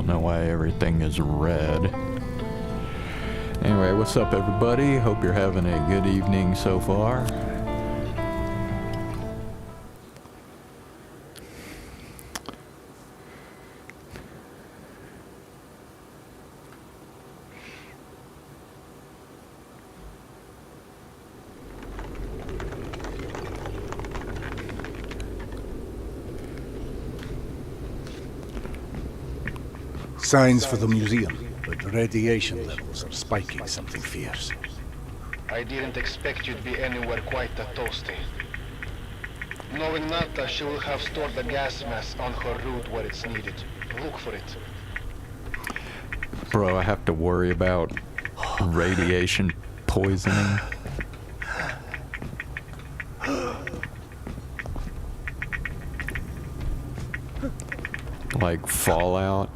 don't know why everything is red. Anyway, what's up everybody? Hope you're having a good evening so far. Signs for the museum, but radiation levels are spiking something fierce. I didn't expect you to be anywhere quite that toasty. Knowing Nata, she will have stored the gas mask on her route where it's needed. Look for it. Bro, I have to worry about radiation poisoning. Like Fallout.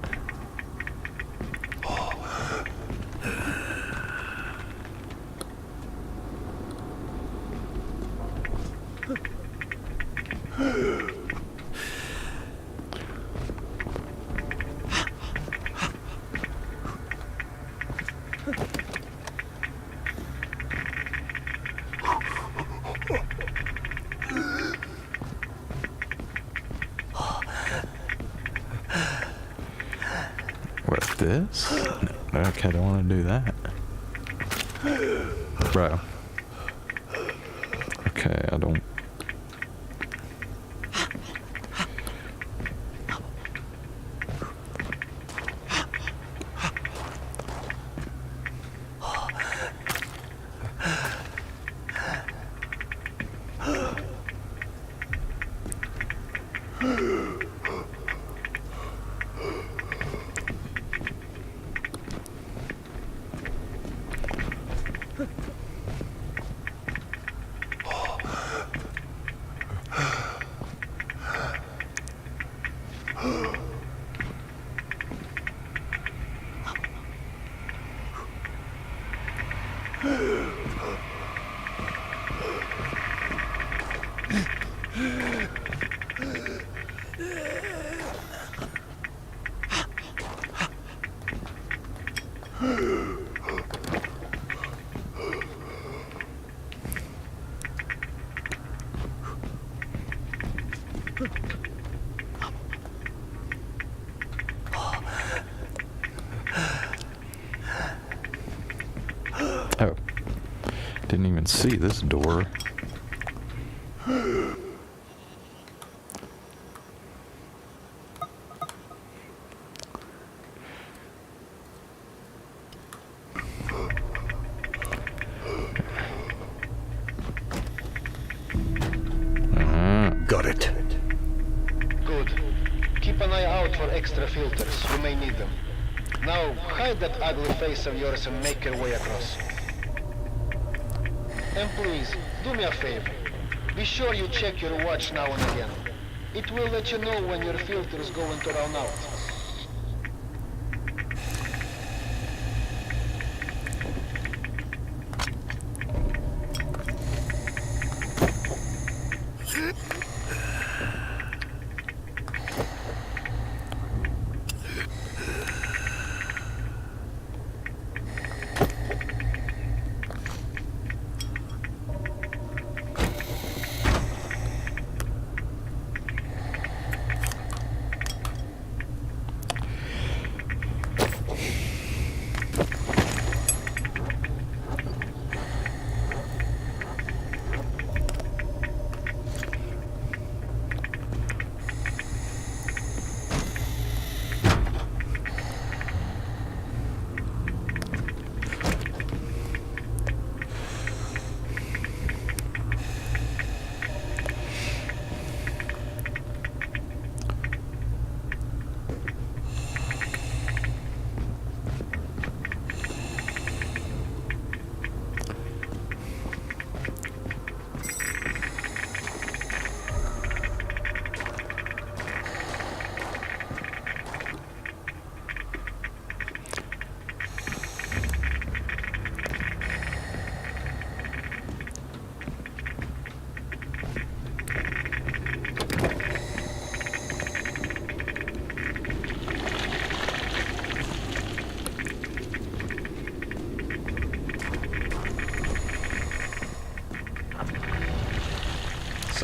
What, this? No, okay, I don't want to do that. Bro. Okay, I don't... Oh. Didn't even see this door. Got it. Good. Keep an eye out for extra filters. You may need them. Now, hide that ugly face of yours and make your way across. And please, do me a favor. Be sure you check your watch now and again. It will let you know when your filter is going to run out.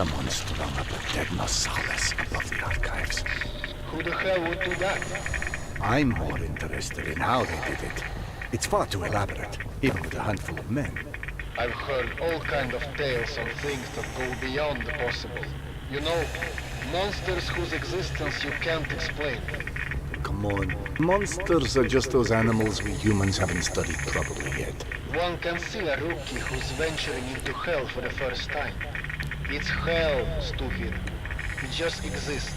Someone strung up a dead Nosalis above the archives. Who the hell would do that? I'm more interested in how they did it. It's far too elaborate, even with a handful of men. I've heard all kind of tales on things that go beyond the possible. You know, monsters whose existence you can't explain. Come on. Monsters are just those animals we humans haven't studied properly yet. One can see a rookie who's venturing into hell for the first time. It's hell, stupid. It just exists.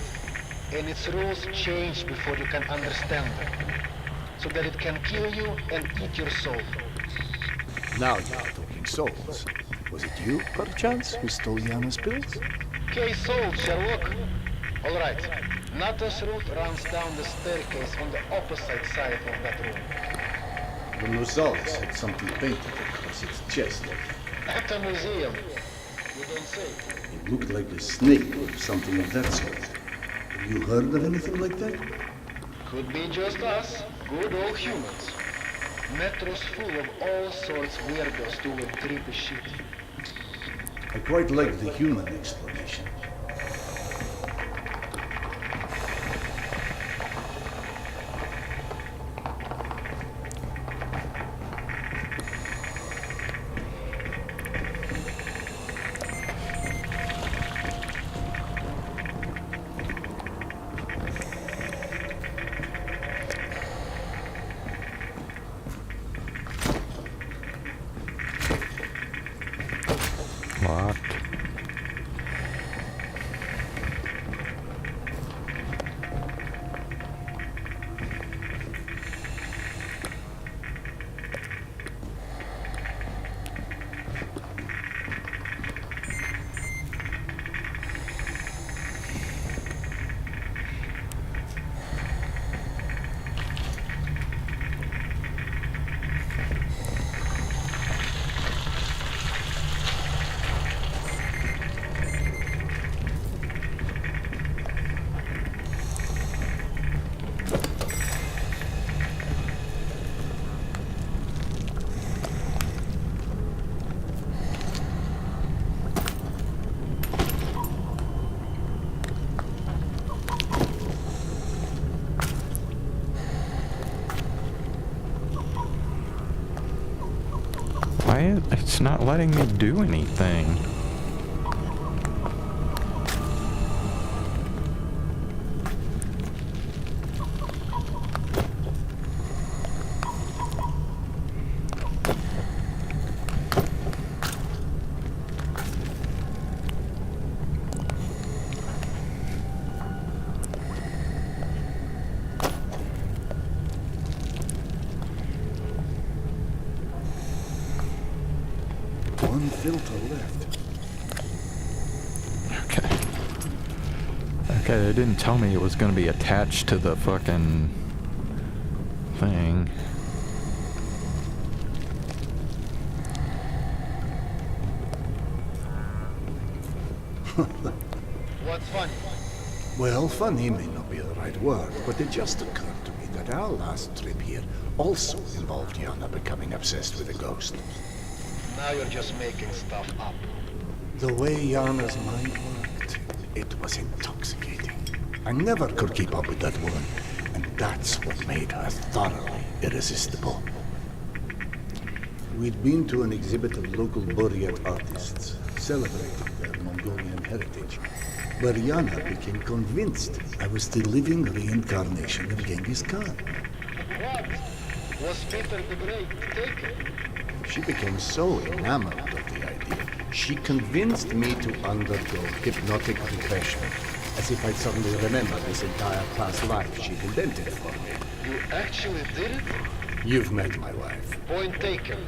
And its rules change before you can understand them. So that it can kill you and eat your soul. Now you're talking souls. Was it you, perchance, who stole Yana's pills? Case solved, Sherlock. All right. Nata's route runs down the staircase on the opposite side of that room. The Nosalis had something painted across its chest. At a museum. You don't say. It looked like a snake or something of that sort. Have you heard of anything like that? Could be just us. Good old humans. Metros full of all sorts weirdos doing creepy shit. I quite like the human explanation. Locked. Why? It's not letting me do anything. One filter left. Okay. Okay, they didn't tell me it was going to be attached to the fucking thing. What's funny? Well, funny may not be the right word, but it just occurred to me that our last trip here also involved Yana becoming obsessed with a ghost. Now you're just making stuff up. The way Yana's mind worked, it was intoxicating. I never could keep up with that woman, and that's what made her thoroughly irresistible. We'd been to an exhibit of local Buryat artists, celebrating their Mongolian heritage, where Yana became convinced I was the living reincarnation of Genghis Khan. What? Was Peter the Great taken? She became so enamored of the idea, she convinced me to undergo hypnotic regression, as if I'd suddenly remembered this entire past life she'd invented for me. You actually did it? You've met my wife. Point taken.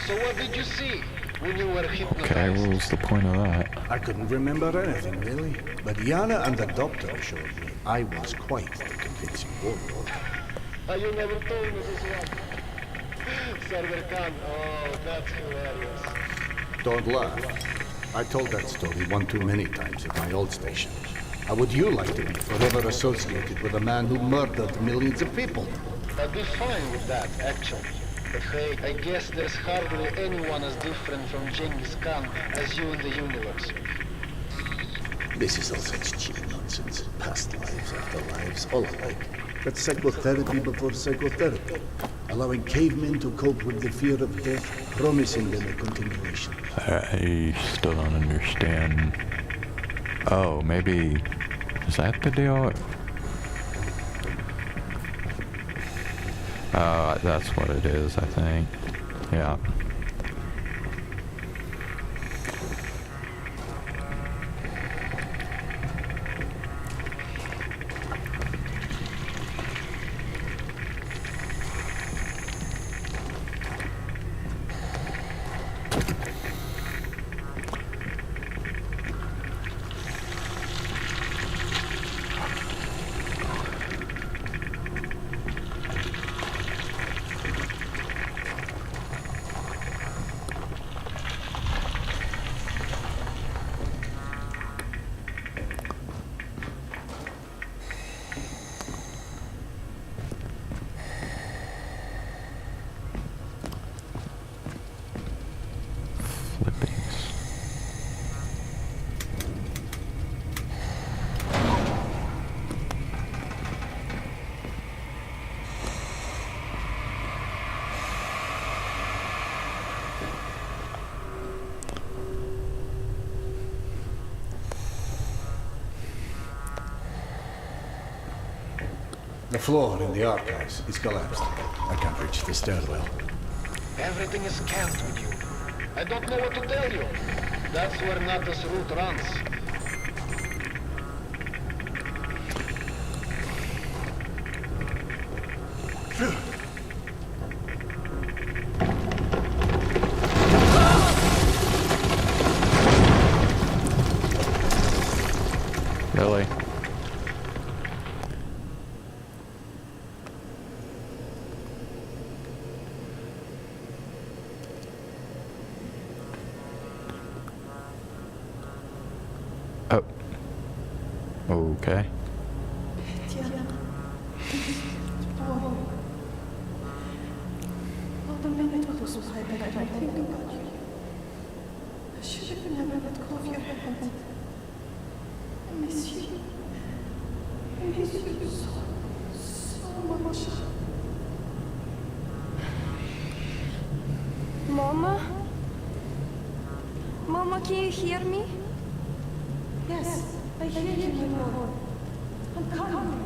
So what did you see when you were hypnotized? Okay, what was the point of that? I couldn't remember anything, really. But Yana and the doctor assured me I was quite the convincing warlord. You never told me this one. Sardar Khan, oh, that's hilarious. Don't laugh. I told that story one too many times at my old station. How would you like to be forever associated with a man who murdered millions of people? I'd be fine with that, actually. But hey, I guess there's hardly anyone as different from Genghis Khan as you in the universe. This is all such cheap nonsense. Past lives, afterlives, all alike. That's psychotherapy before psychotherapy. Allowing cavemen to cope with the fear of death, promising them a continuation. I still don't understand. Oh, maybe... Is that the deal? That's what it is, I think. Yeah. The floor in the archives is collapsed. I can't reach the stairwell. Everything is camped with you. I don't know what to tell you. That's where Nata's route runs. Really? Oh. Okay. Not a minute goes by that I don't think about you. I should have never let go of your hand. I miss you. I miss you so much. Mama? Mama, can you hear me? Yes, I hear you, my lord. I'm coming.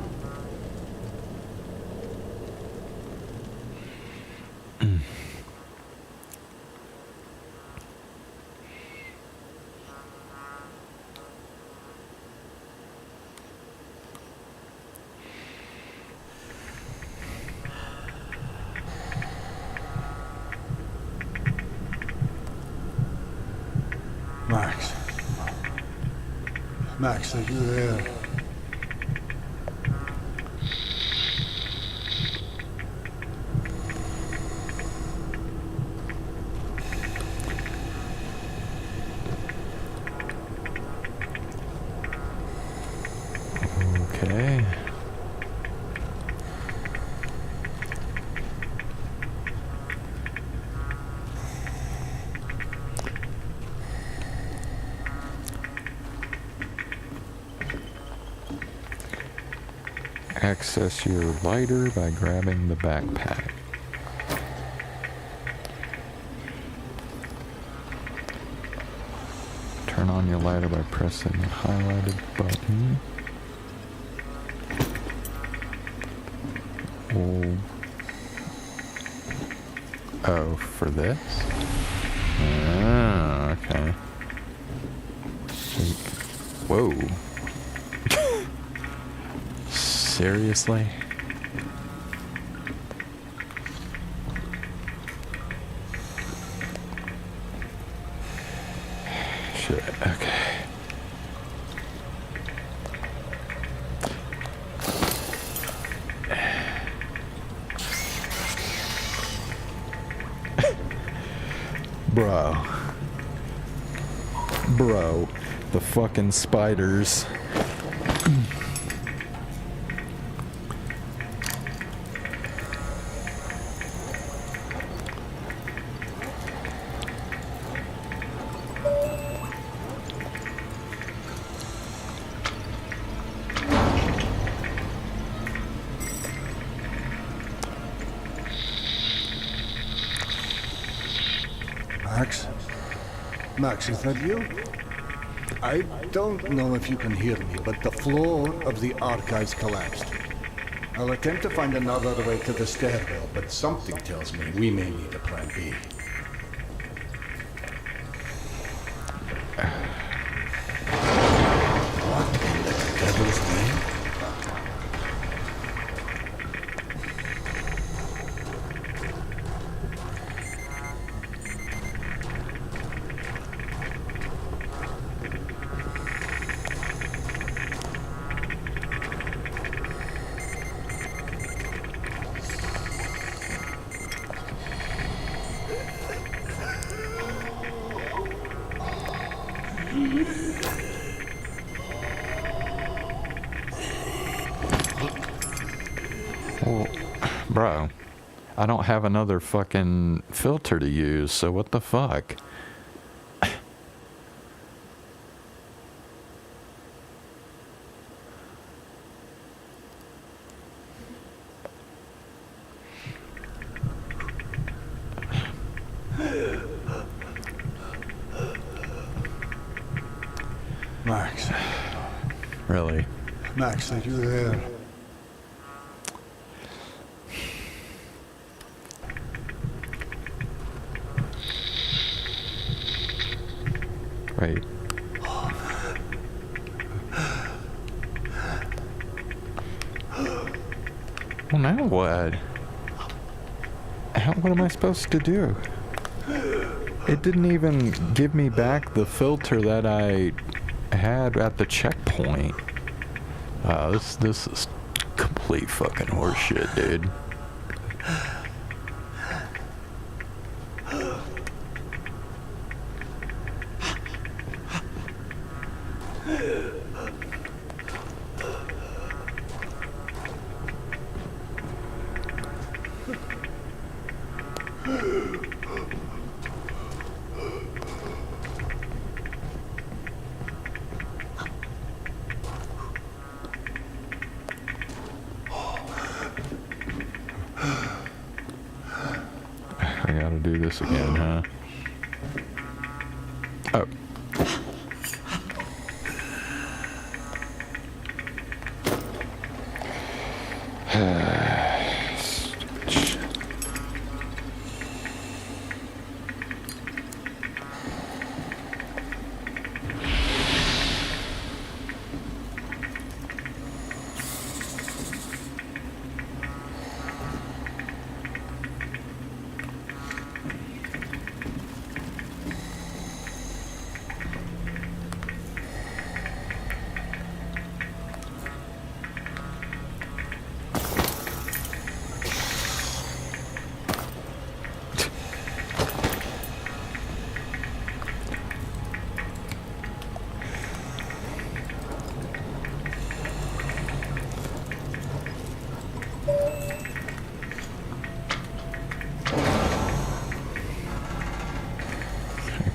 Max. Max, are you there? Okay. Access your lighter by grabbing the backpack. Turn on your lighter by pressing the highlighted button. Oh, for this? Ah, okay. Whoa. Seriously? Shit, okay. Bro, the fucking spiders. Max? Max, is that you? I don't know if you can hear me, but the floor of the archives collapsed. I'll attempt to find another way to the stairwell, but something tells me we may need a plan B. What in the devil's name? Well, bro, I don't have another fucking filter to use, so what the fuck? Max. Really? Max, are you there? Wait. Well, now what? What am I supposed to do? It didn't even give me back the filter that I had at the checkpoint. This is complete fucking horseshit, dude. I gotta do this again, huh? Oh.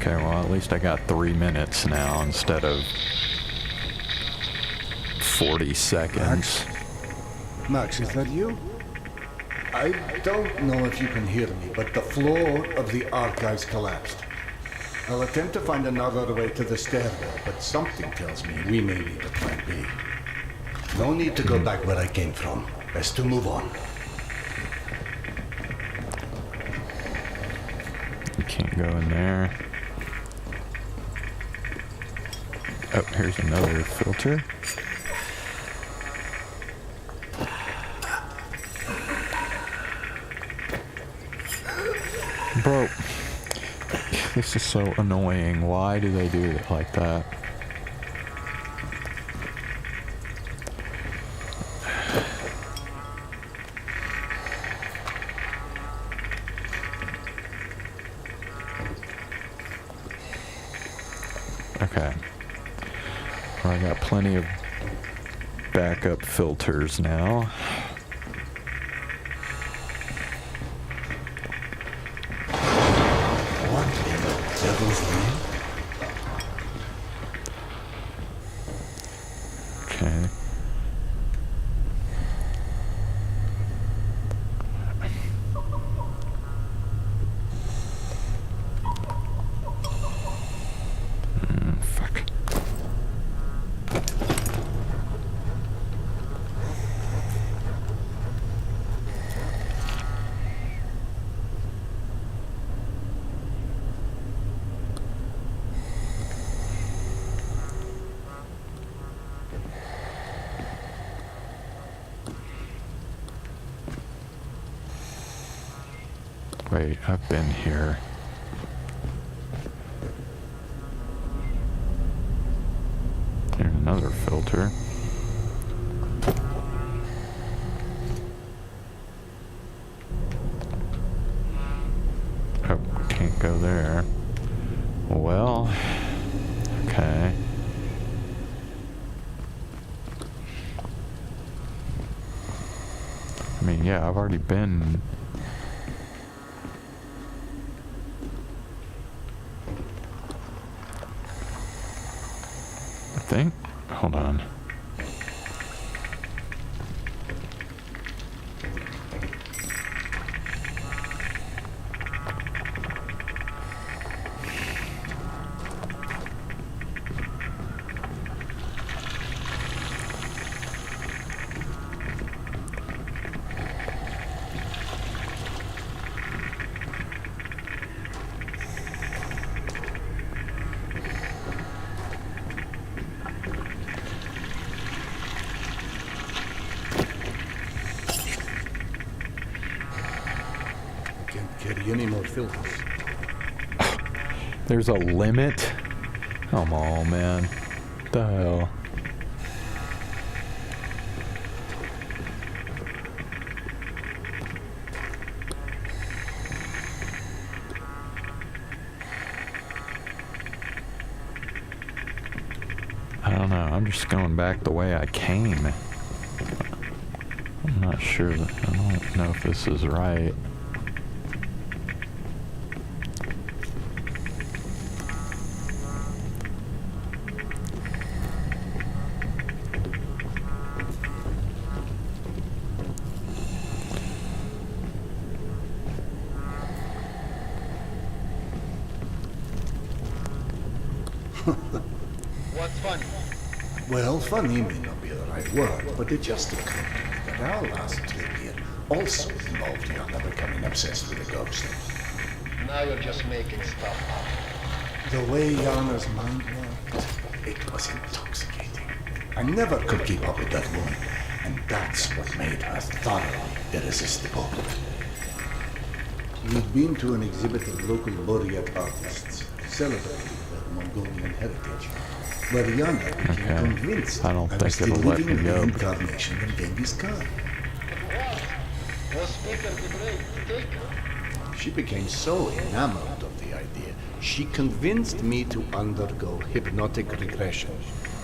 Okay, well, at least I got 3 minutes now instead of 40 seconds. Max, is that you? I don't know if you can hear me, but the floor of the archives collapsed. I'll attempt to find another way to the stairwell, but something tells me we may need a plan B. No need to go back where I came from. Best to move on. You can't go in there. Oh, here's another filter. Bro, this is so annoying. Why do they do it like that? Okay. Well, I got plenty of backup filters now. What in the devil's name? Okay. Wait, I've been here. Here's another filter. Oh, can't go there. Well, okay. I mean, yeah, I've already been... I think? Hold on. Can't carry any more filters. There's a limit? Come on, man. What the hell? I don't know. I'm just going back the way I came. I'm not sure. I don't know if this is right. What's funny? Well, funny may not be the right word, but it just occurred to me that our last trip here also involved Yana becoming obsessed with a ghost. Now you're just making stuff up. The way Yana's mind worked, it was intoxicating. I never could keep up with that woman, and that's what made her thoroughly irresistible. We'd been to an exhibit of local Buryat artists celebrating their Mongolian heritage, where Yana became Okay. convinced I don't I was think the it'll let living me go. reincarnation of Genghis Khan. Was Peter the Great taken? She became so enamored of the idea, she convinced me to undergo hypnotic regression,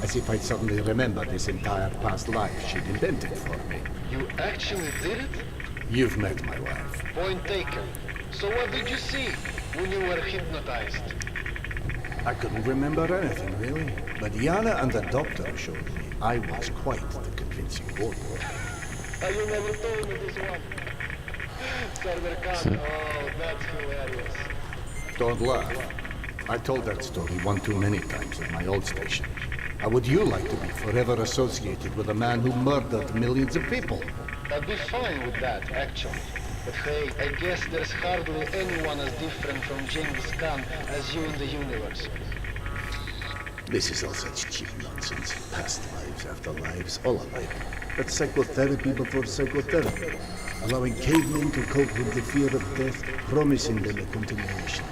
as if I'd suddenly remembered this entire past life she'd invented for me. You actually did it? You've met my wife. Point taken. So what did you see when you were hypnotized? I couldn't remember anything, really. But Yana and the doctor showed me I was quite the convincing one. You never told me this one. Sardar Khan, oh, that's hilarious. Don't laugh. I told that story one too many times at my old station. How would you like to be forever associated with a man who murdered millions of people? I'd be fine with that, actually. But hey, I guess there's hardly anyone as different from Genghis Khan as you in the universe. This is all such cheap nonsense. Past lives, afterlives, all of it. That's psychotherapy before psychotherapy. Allowing cavemen to cope with the fear of death, promising them a continuation.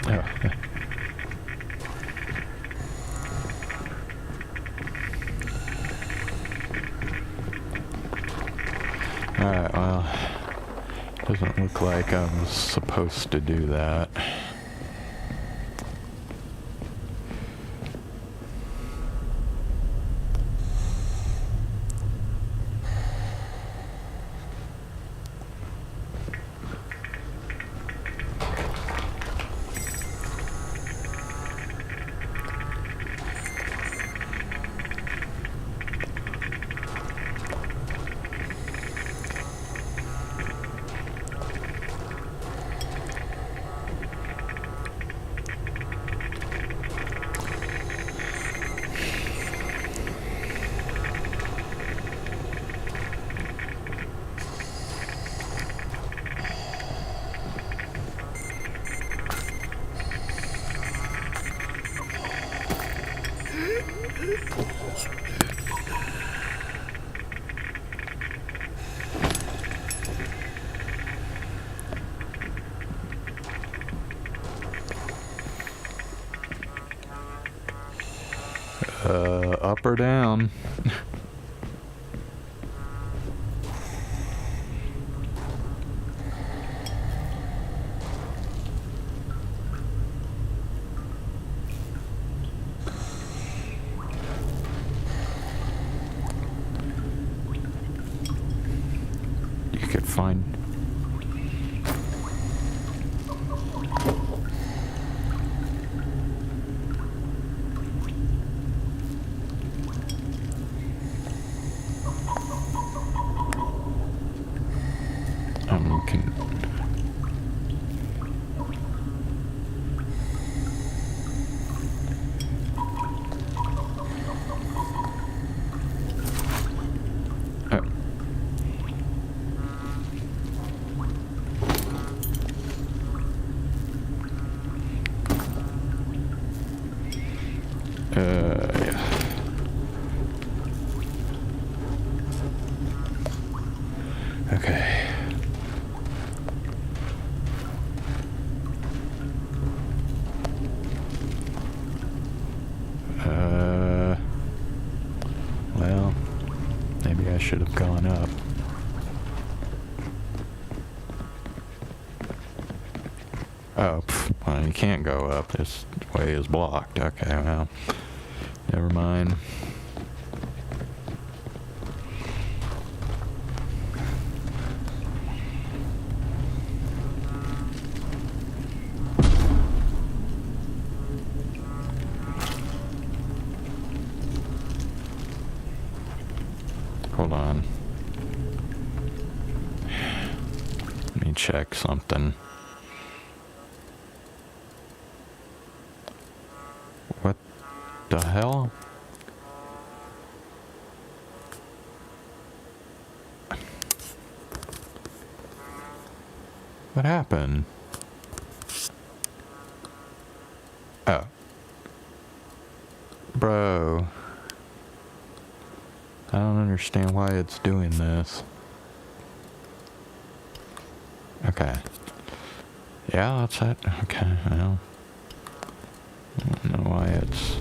Oh. Alright, well, doesn't look like I'm supposed to do that. Up or down? You could find... can... yeah. Okay. Well, maybe I should have gone up. Oh, well, you can't go up. This way is blocked. Okay, well, never mind. Hold on. Let me check something. What the hell? What happened? Oh. Bro. I don't understand why it's doing this. Okay. Yeah, that's it. Okay, well. I don't know why it's...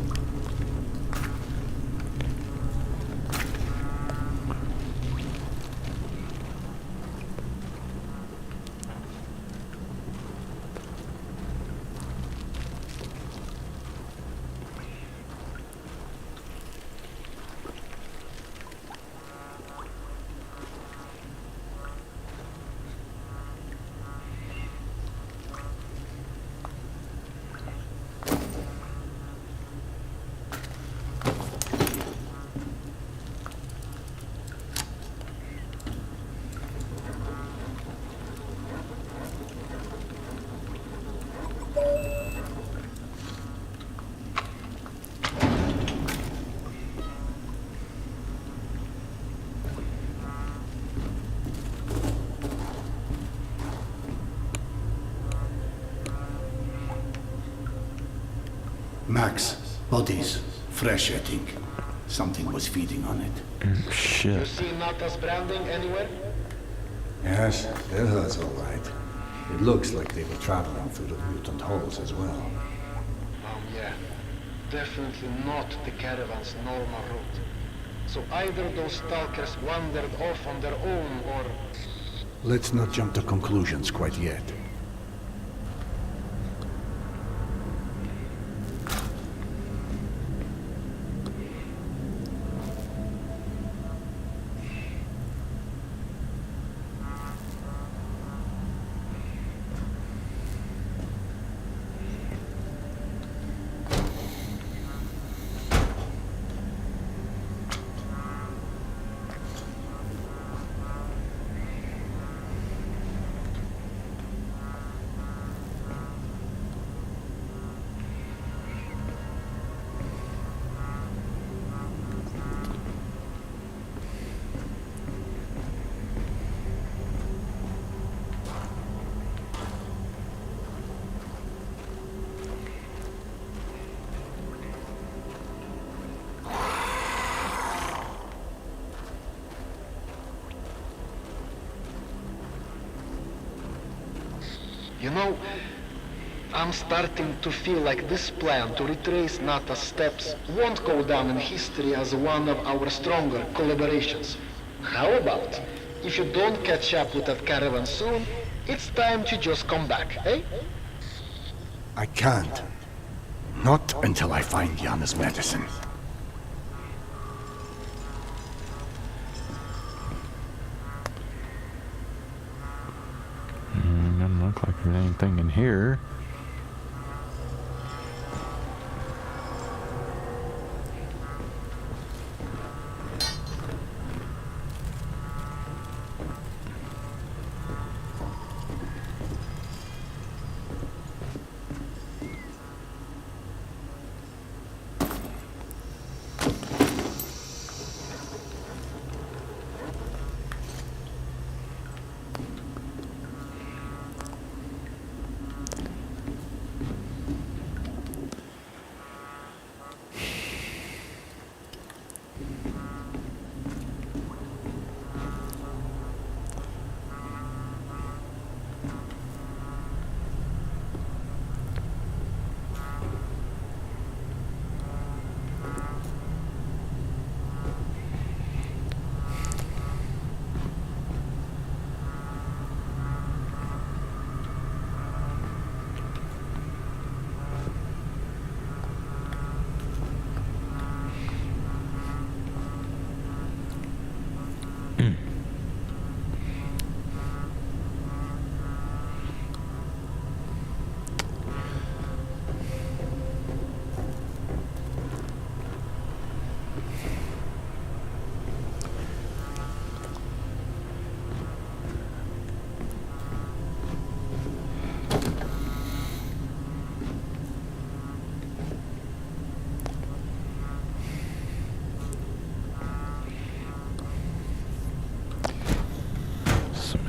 Max, bodies. Fresh, I think. Something was feeding on it. You Shit. see Natas branding anywhere? Yes, that's all right. It looks like they were traveling through the mutant halls as well. Yeah. Definitely not the caravan's normal route. So either those stalkers wandered off on their own, or... Let's not jump to conclusions quite yet. You know, I'm starting to feel like this plan to retrace Nata's steps won't go down in history as one of our stronger collaborations. How about, if you don't catch up with that caravan soon, it's time to just come back, eh? I can't. Not until I find Yana's medicine. Doesn't look like there's anything in here.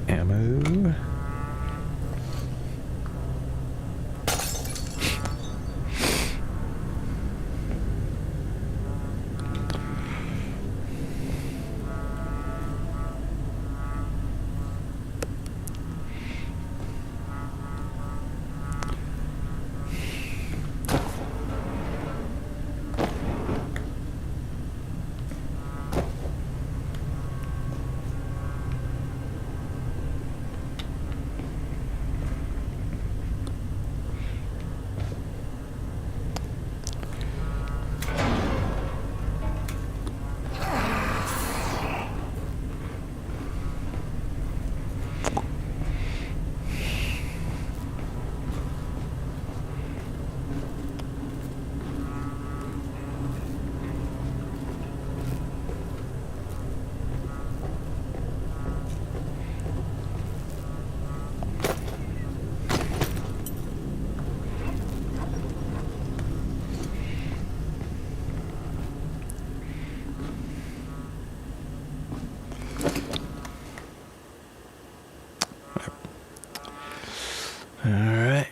Ammo. All right.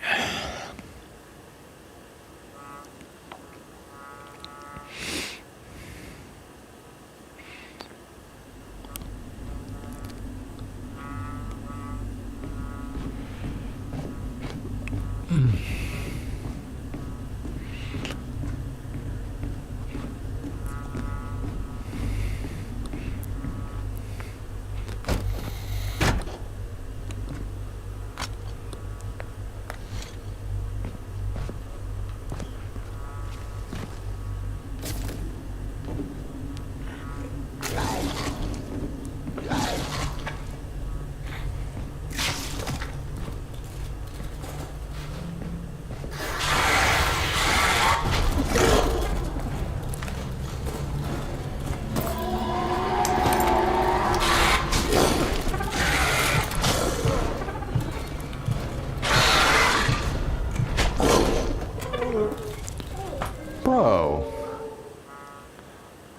Bro.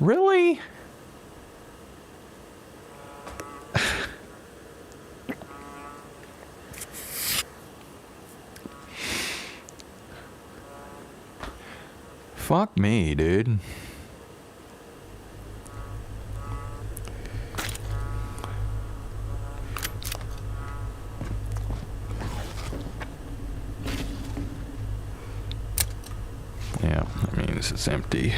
Really? Fuck me, dude. place is empty.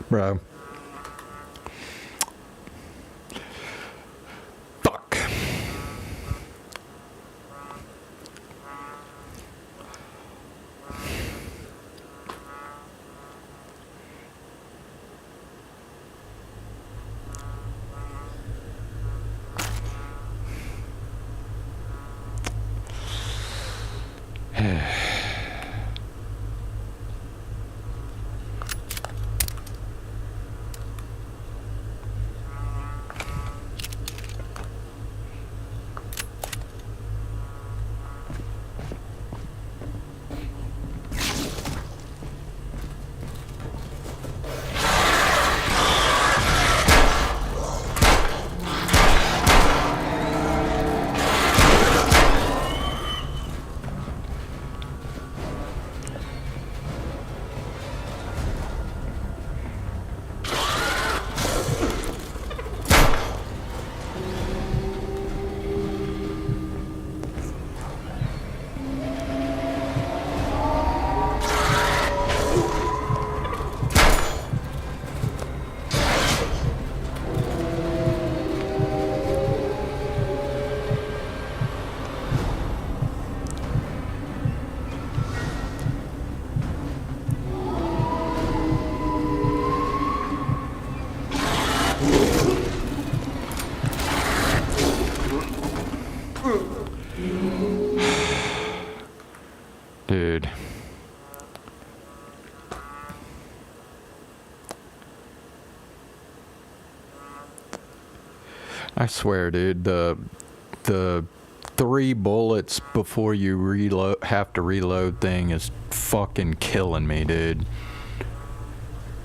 Bro. Fuck. Dude. I swear, dude, the 3 bullets before you have to reload thing is fucking killing me, dude.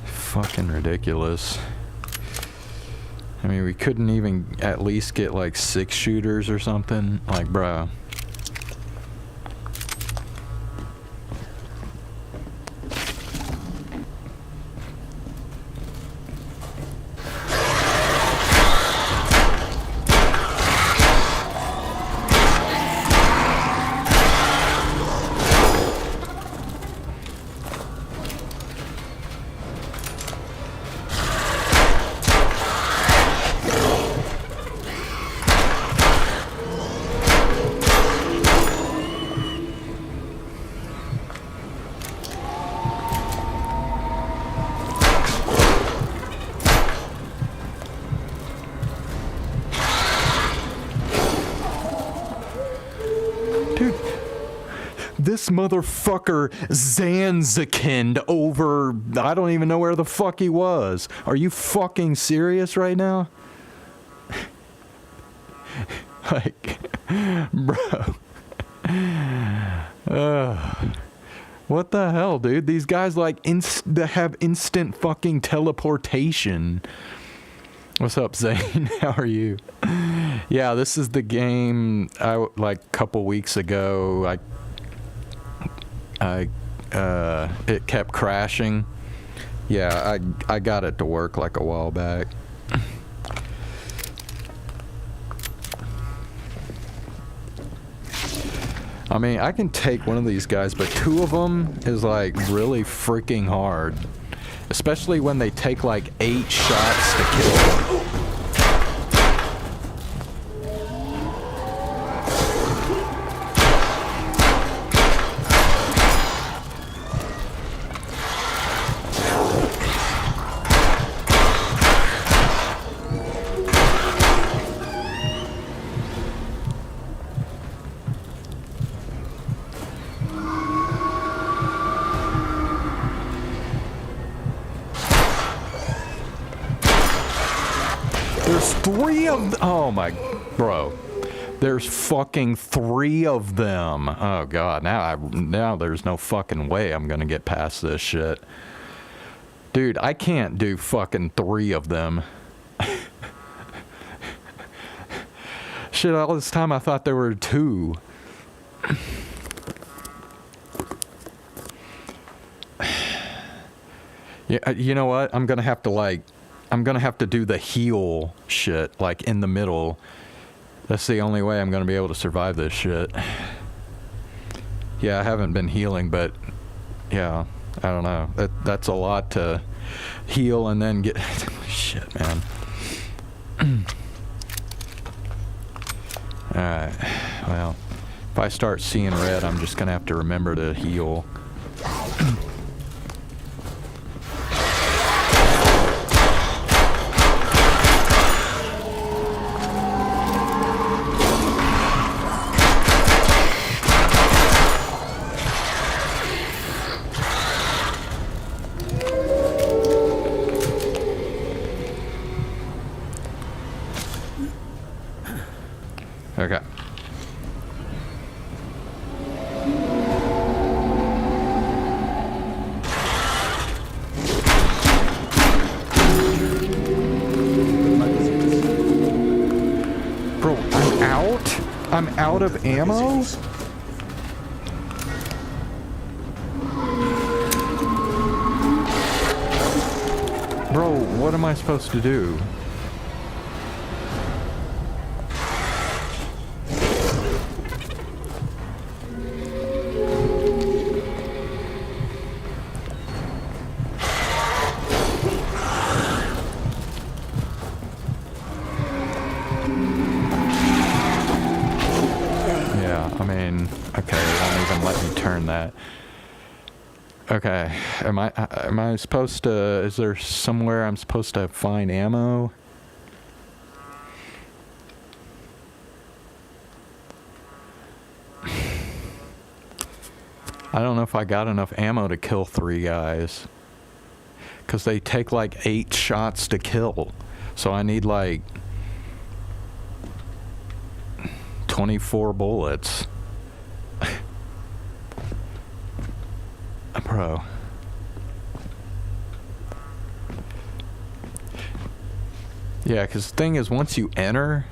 Fucking ridiculous. I mean, we couldn't even at least get like 6 shooters or something. Like, bro. This motherfucker Zanzikin'd over, I don't even know where the fuck he was. Are you fucking serious right now? Like, bro. What the hell, dude? These guys like they have instant fucking teleportation. What's up, Zane? How are you? Yeah, this is the game like a couple weeks ago. It kept crashing. Yeah, I got it to work like a while back. I mean, I can take one of these guys, but two of them is like really freaking hard. Especially when they take like 8 shots to kill. There's 3 of them. Oh my, bro. There's fucking 3 of them. Oh god, now there's no fucking way I'm gonna get past this shit. Dude, I can't do fucking 3 of them. Shit, all this time I thought there were 2. Yeah, you know what? I'm gonna have to do the heal shit, like, in the middle. That's the only way I'm gonna be able to survive this shit. Yeah, I haven't been healing, but, yeah, I don't know. That's a lot to heal and then get... Shit, man. Alright, well, if I start seeing red, I'm just gonna have to remember to heal. Okay. Bro, I'm out? I'm out of ammo? Bro, what am I supposed to do? Okay, am I supposed to, is there somewhere I'm supposed to find ammo? I don't know if I got enough ammo to kill 3 guys. Because they take like 8 shots to kill. So I need like 24 bullets. Bro. Yeah, because the thing is, once you enter,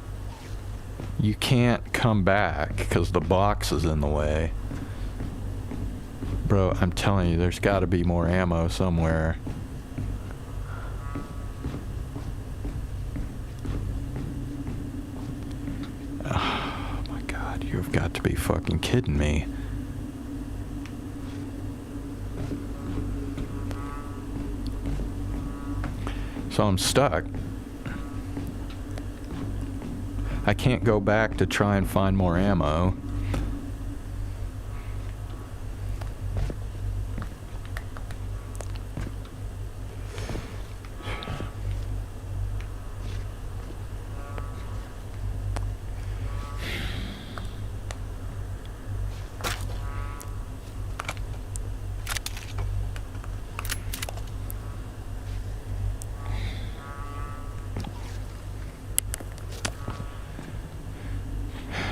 you can't come back because the box is in the way. Bro, I'm telling you, there's got to be more ammo somewhere. Oh my god, you've got to be fucking kidding me. So I'm stuck. I can't go back to try and find more ammo.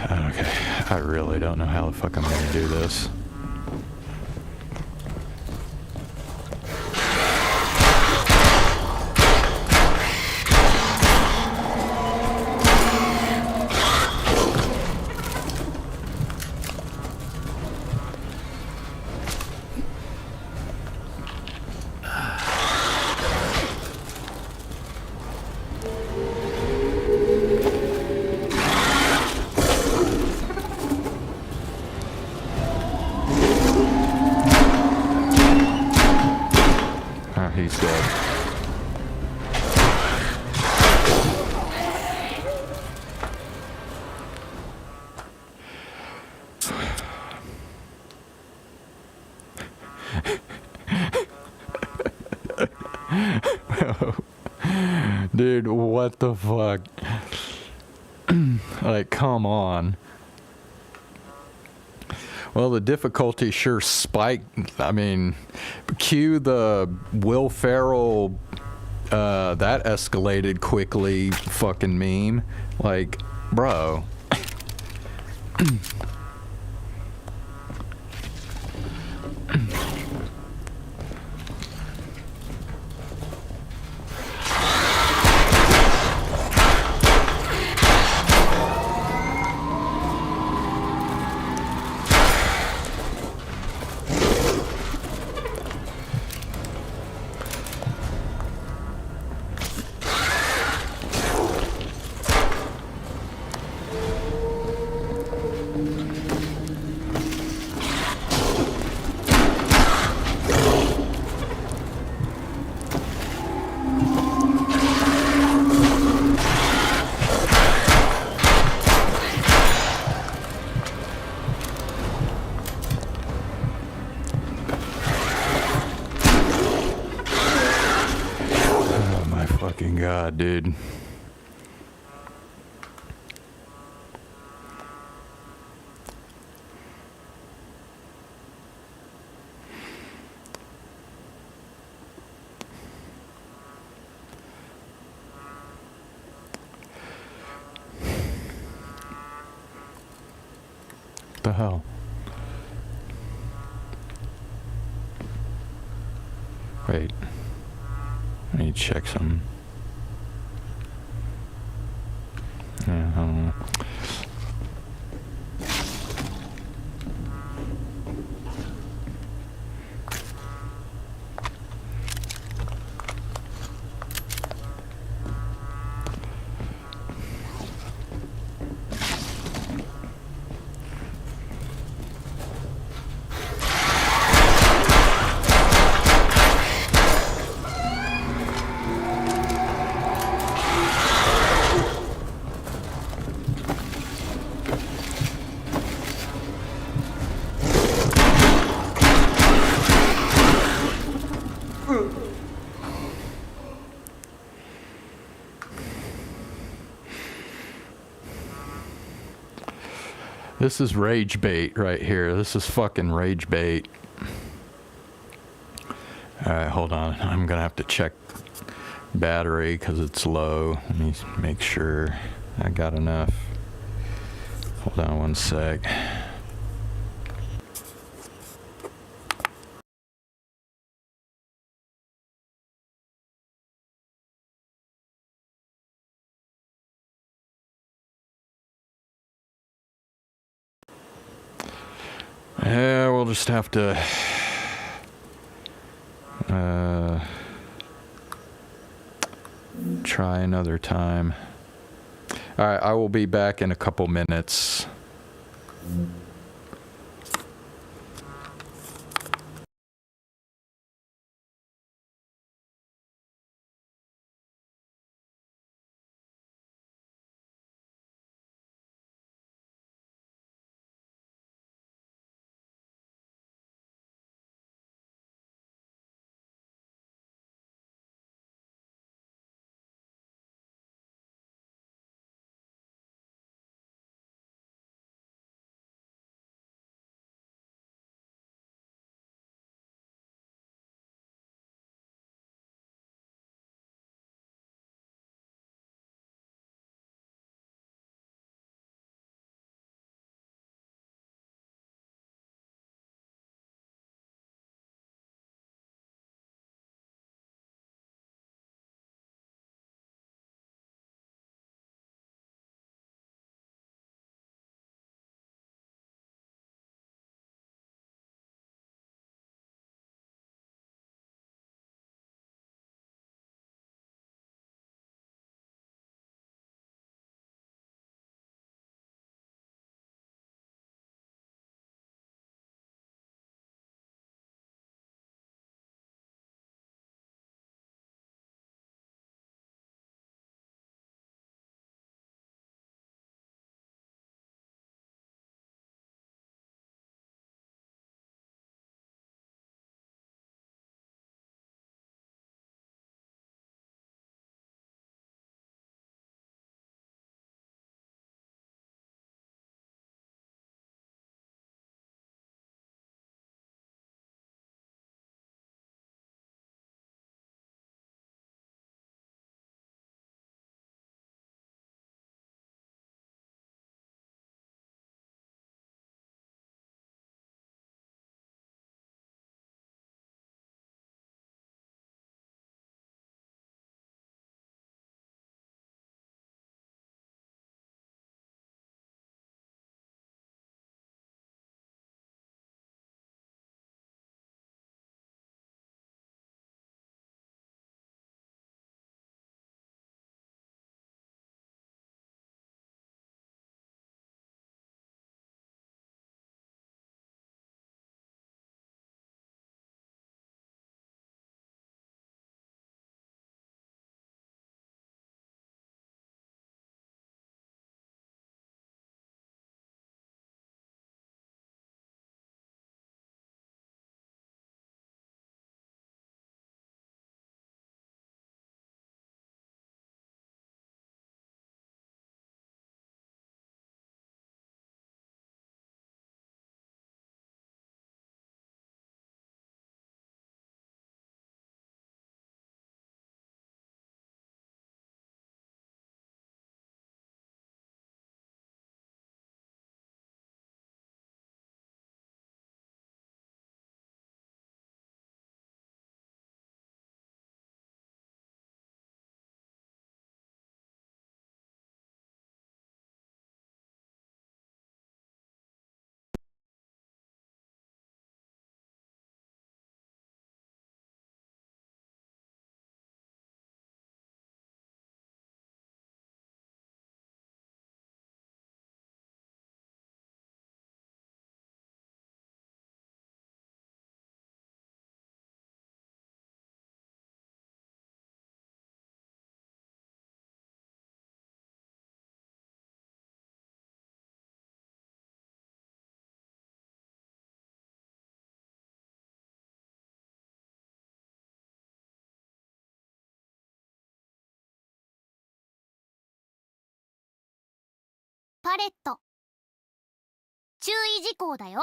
Okay, I really don't know how the fuck I'm gonna do this. Dude, what the fuck? Like, come on. Well, the difficulty sure spiked. I mean, cue the Will Ferrell, that escalated quickly fucking meme. Like, bro. Fucking God, dude. What the hell? Wait. I need to check something. Yeah, I don't know. This is rage bait right here. This is fucking rage bait. Alright, hold on. I'm gonna have to check battery because it's low. Let me make sure I got enough. Hold on one sec. Yeah, we'll just have to try another time. Alright, I will be back in a couple minutes. パレット。注意事項だよ。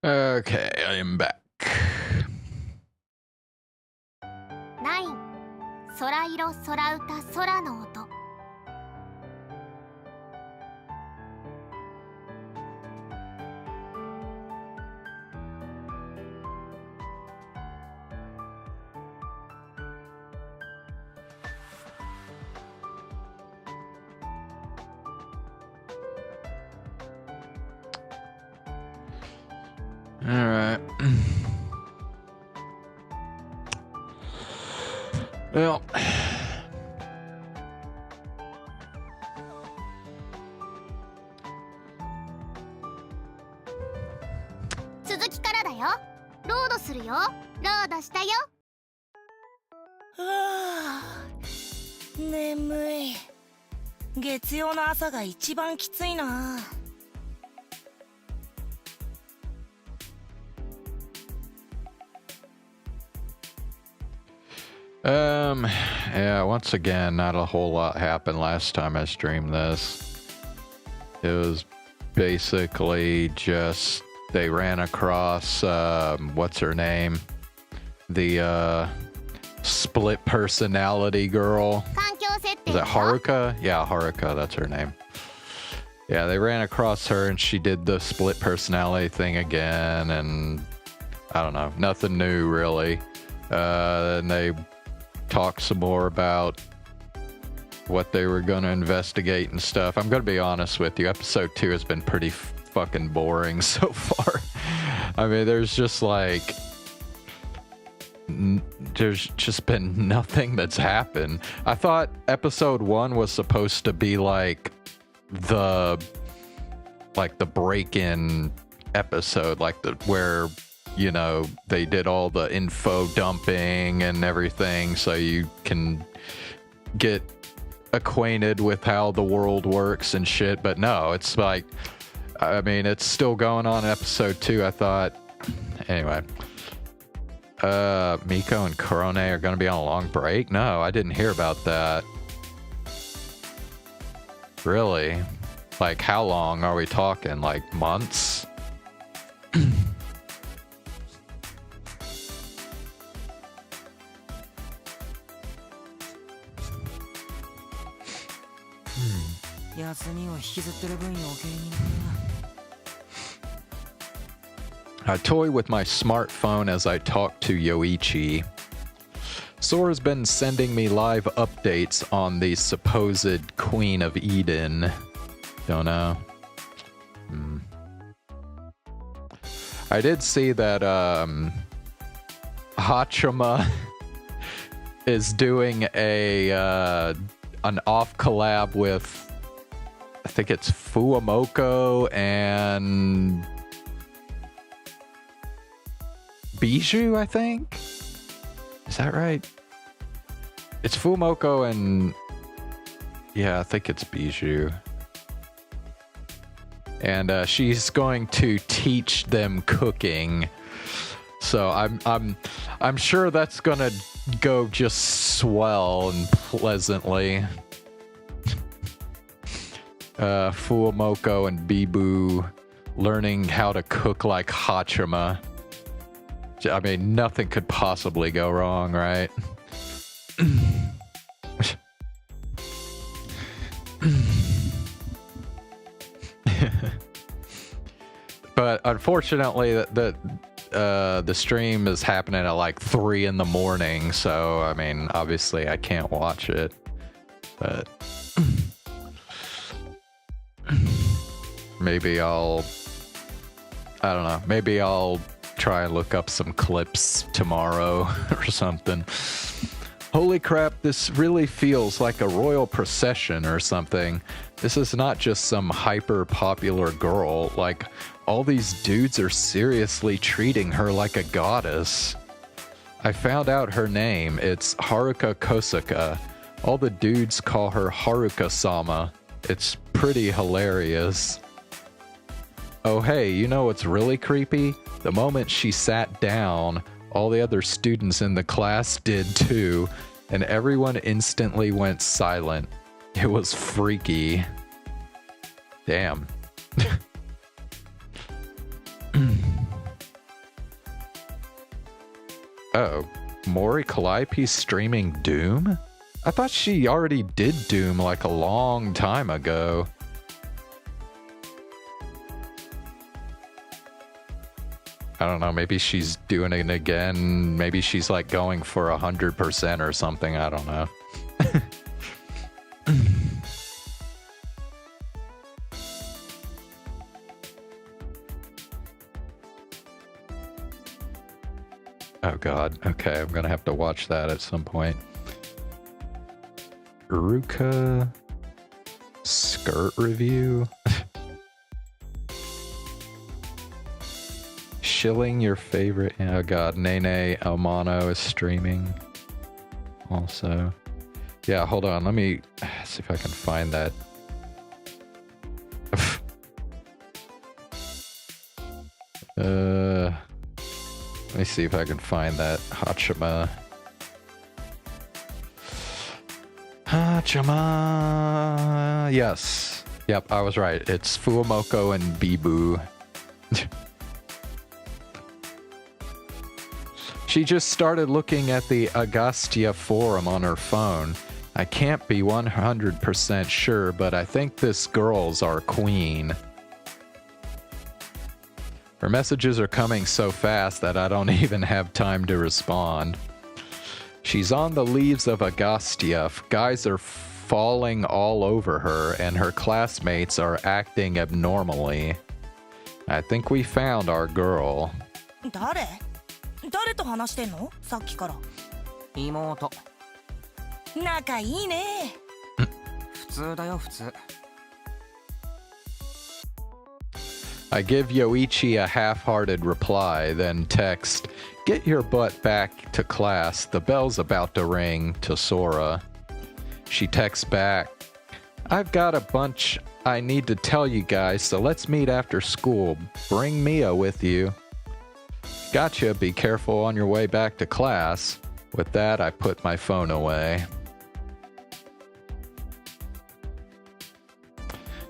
Okay, I am back. 9、空色空歌空の音。Alright. Well. 続きからだよ。ロードするよ。ロードしたよ。眠い。月曜の朝が一番きついな。Yeah, once again, not a whole lot happened last time I streamed this. It was basically just they ran across, what's her name? The, split personality girl. 環境設定 Is だ that よ。 Haruka? Yeah, Haruka, that's her name. Yeah, they ran across her and she did the split personality thing again, and I don't know, nothing new really. And they talked some more about what they were going to investigate and stuff. I'm going to be honest with you, episode 2 has been pretty fucking boring so far. I mean, there's just like there's just been nothing that's happened. I thought episode 1 was supposed to be like the break-in episode, like the where, you know, they did all the info dumping and everything so you can get acquainted with how the world works and shit. But no, it's like, I mean, it's still going on in episode 2, I thought. Anyway. Miko and Kurone are going to be on a long break? No, I didn't hear about that. Really? Like, how long are we talking? Like, months? I toy with my smartphone as I talk to Yoichi. Sora's been sending me live updates on the supposed Queen of Eden. Don't know. I did see that Hachima is doing an off collab with, I think it's Fuamoko and Bijou, I think? Is that right? It's Fuamoko and... yeah, I think it's Bijou. And she's going to teach them cooking. So I'm sure that's gonna go just swell and pleasantly. Fuamoko and Bibu learning how to cook like Hachima. I mean, nothing could possibly go wrong, right? But unfortunately, the stream is happening at like 3 in the morning, so I mean, obviously I can't watch it. But maybe I don't know, maybe I'll try and look up some clips tomorrow or something. Holy crap, this really feels like a royal procession or something. This is not just some hyper popular girl. Like, all these dudes are seriously treating her like a goddess. I found out her name. It's Haruka Kosaka. All the dudes call her Haruka-sama. It's pretty hilarious. Oh hey, you know what's really creepy? The moment she sat down, all the other students in the class did too, and everyone instantly went silent. It was freaky. Damn. Oh, Mori Calliope's streaming Doom? I thought she already did Doom like a long time ago. I don't know, maybe she's doing it again. Maybe she's like going for 100% or something. I don't know. Oh god, okay, I'm gonna have to watch that at some point. Uruka skirt review. Shilling your favorite. Oh god, Nene Almano is streaming. Also. Yeah, hold on, let me see if I can find that. Let me see if I can find that Hachima. Hachima. Yes. Yep, I was right. It's Fuamoko and Bibu. She just started looking at the Agastya forum on her phone. I can't be 100% sure, but I think this girl's our queen. Her messages are coming so fast that I don't even have time to respond. She's on the leaves of Agastya. Guys are falling all over her, and her classmates are acting abnormally. I think we found our girl. 誰と話してんの？さっきから。妹。仲いいね。普通だよ、普通。I give Yoichi a half-hearted reply, then text, "Get your butt back to class. The bell's about to ring," to Sora. She texts back, "I've got a bunch I need to tell you guys, so let's meet after school. Bring Mia with you." Gotcha, be careful on your way back to class. With that, I put my phone away.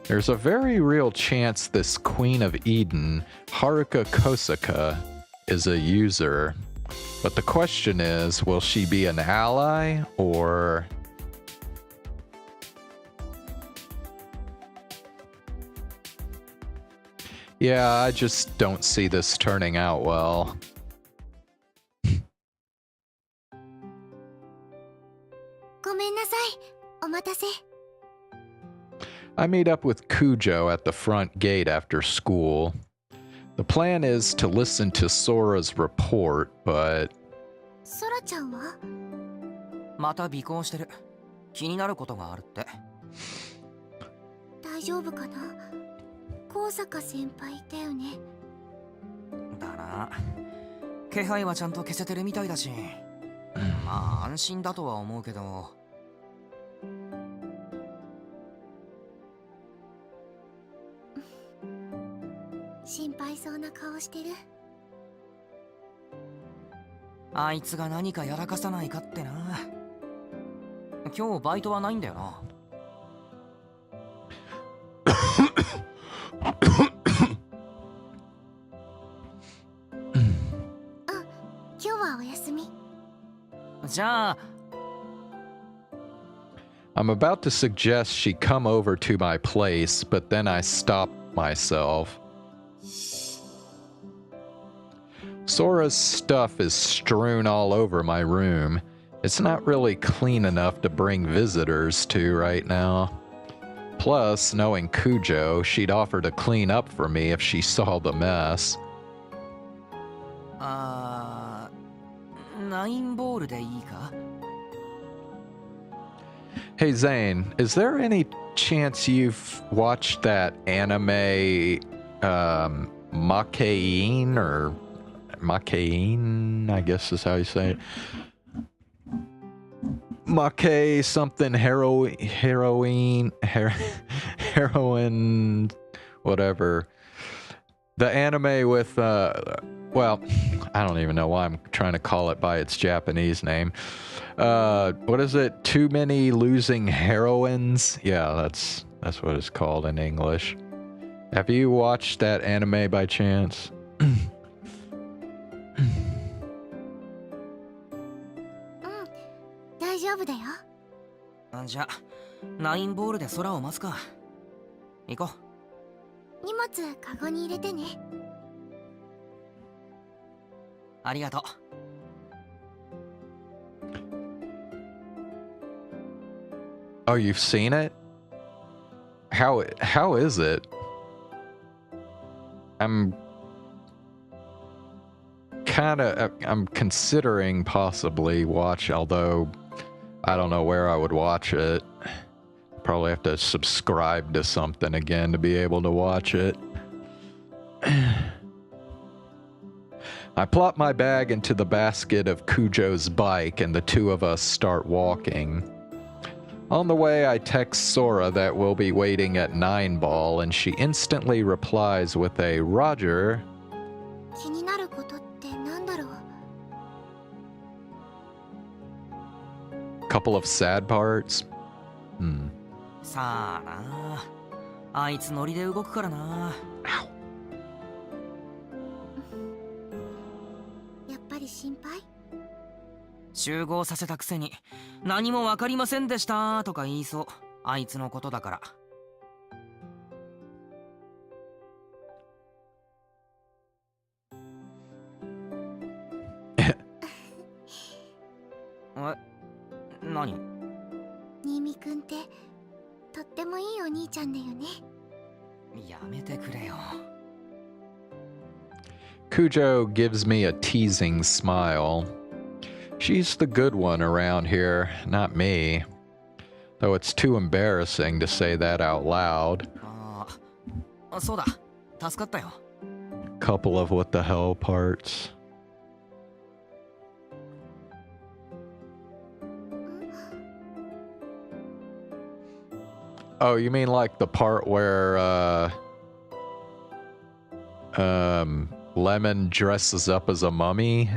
There's a very real chance this Queen of Eden, Haruka Kosaka, is a user. But the question is, will she be an ally, or... Yeah, I just don't see this turning out well. I meet up with Kujo at the front gate after school. The plan is to listen to Sora's report, but... ソラちゃんは？また尾行してる。気になることがあるって。大丈夫かな？高坂先輩だよね。だな。気配はちゃんと消せてるみたいだし。まあ安心だとは思うけど。心配そうな顔してる。あいつが何かやらかさないかってな。今日バイトはないんだよな。今日はお休み。じゃあ。I'm about to suggest she come over to my place, but then I stop myself. Sora's stuff is strewn all over my room. It's not really clean enough to bring visitors to right now. Plus, knowing Kujo, she'd offer to clean up for me if she saw the mess. 9ボールでいいか? Hey Zane, is there any chance you've watched that anime Makein, or Makein, I guess is how you say it. Make something heroine, whatever. The anime with, well, I don't even know why I'm trying to call it by its Japanese name. What is it? Too Many Losing Heroines? Yeah, that's what it's called in English. Have you watched that anime by chance? 大丈夫だよ。じゃあナインボールで空を待つか。行こう。荷物カゴに入れてね。ありがとう。Oh, you've seen it? How is it? I'm considering possibly watch, although I don't know where I would watch it. Probably have to subscribe to something again to be able to watch it. I plop my bag into the basket of Kujo's bike and the two of us start walking. On the way, I text Sora that we'll be waiting at 9 Ball, and she instantly replies with a Roger. 気になることってなんだろう。 Couple of sad parts. さあなあ、あいつノリで動くからな。やっぱり心配？集合させたくせに何もわかりませんでしたとか言いそう。あいつのことだから。何？新見くんってとってもいいお兄ちゃんだよね。やめてくれよ。Kujo gives me a teasing smile. She's the good one around here, not me. Though it's too embarrassing to say that out loud. そうだ、助かったよ。Couple of what the hell parts. Oh, you mean like the part where Lemon dresses up as a mummy?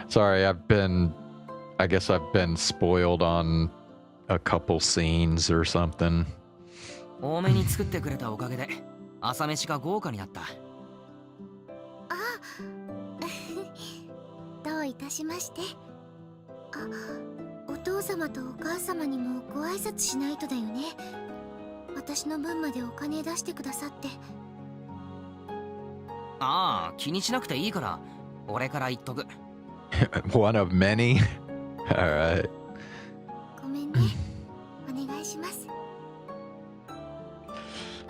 Sorry, I guess I've been spoiled on a couple scenes or something. 多めに作ってくれたおかげで朝飯が豪華になった。あ、どういたしまして。あ、お父様とお母様にもご挨拶しないとだよね。私の分までお金出してくださって。ああ、気にしなくていいから俺から言っとく。One of many? Alright. ごめんね。お願いします。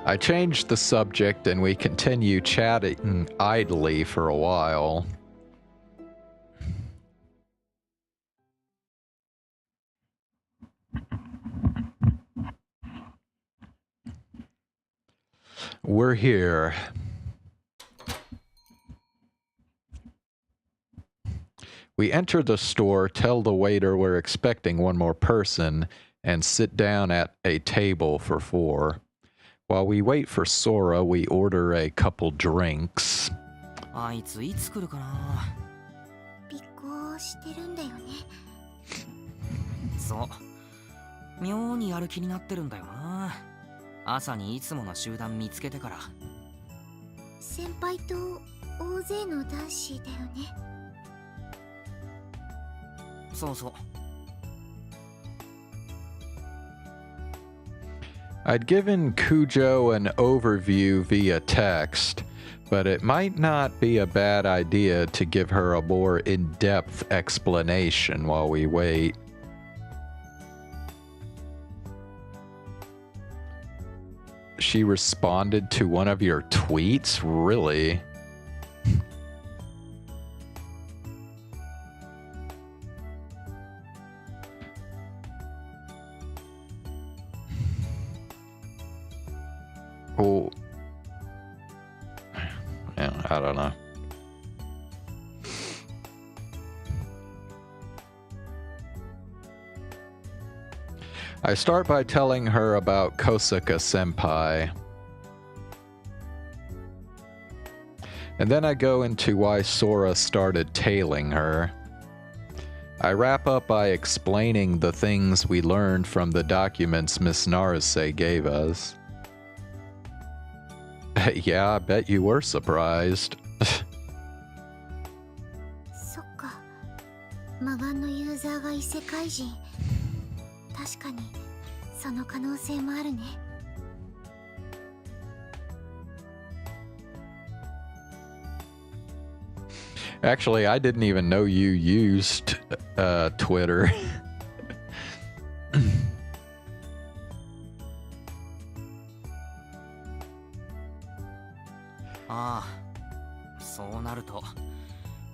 I changed the subject and we continue chatting idly for a while. We're here. We enter the store, tell the waiter we're expecting one more person, and sit down at a table for 4. While we wait for Sora, we order a couple drinks. あいついつ来るかな。尾行してるんだよね。そう。妙にやる気になってるんだよな。朝にいつもの集団見つけてから。先輩と大勢の男子だよね。そうそう。I'd given Kujo an overview via text, but it might not be a bad idea to give her a more in-depth explanation while we wait. She responded to one of your tweets? Really? Oh, yeah, I don't know. I start by telling her about Kosaka Senpai. And then I go into why Sora started tailing her. I wrap up by explaining the things we learned from the documents Miss Naruse gave us. Yeah, I bet you were surprised. そっか。魔眼のユーザーが異世界人。確かにその可能性もあるね。Actually, I didn't even know you used Twitter. ああ、そうなると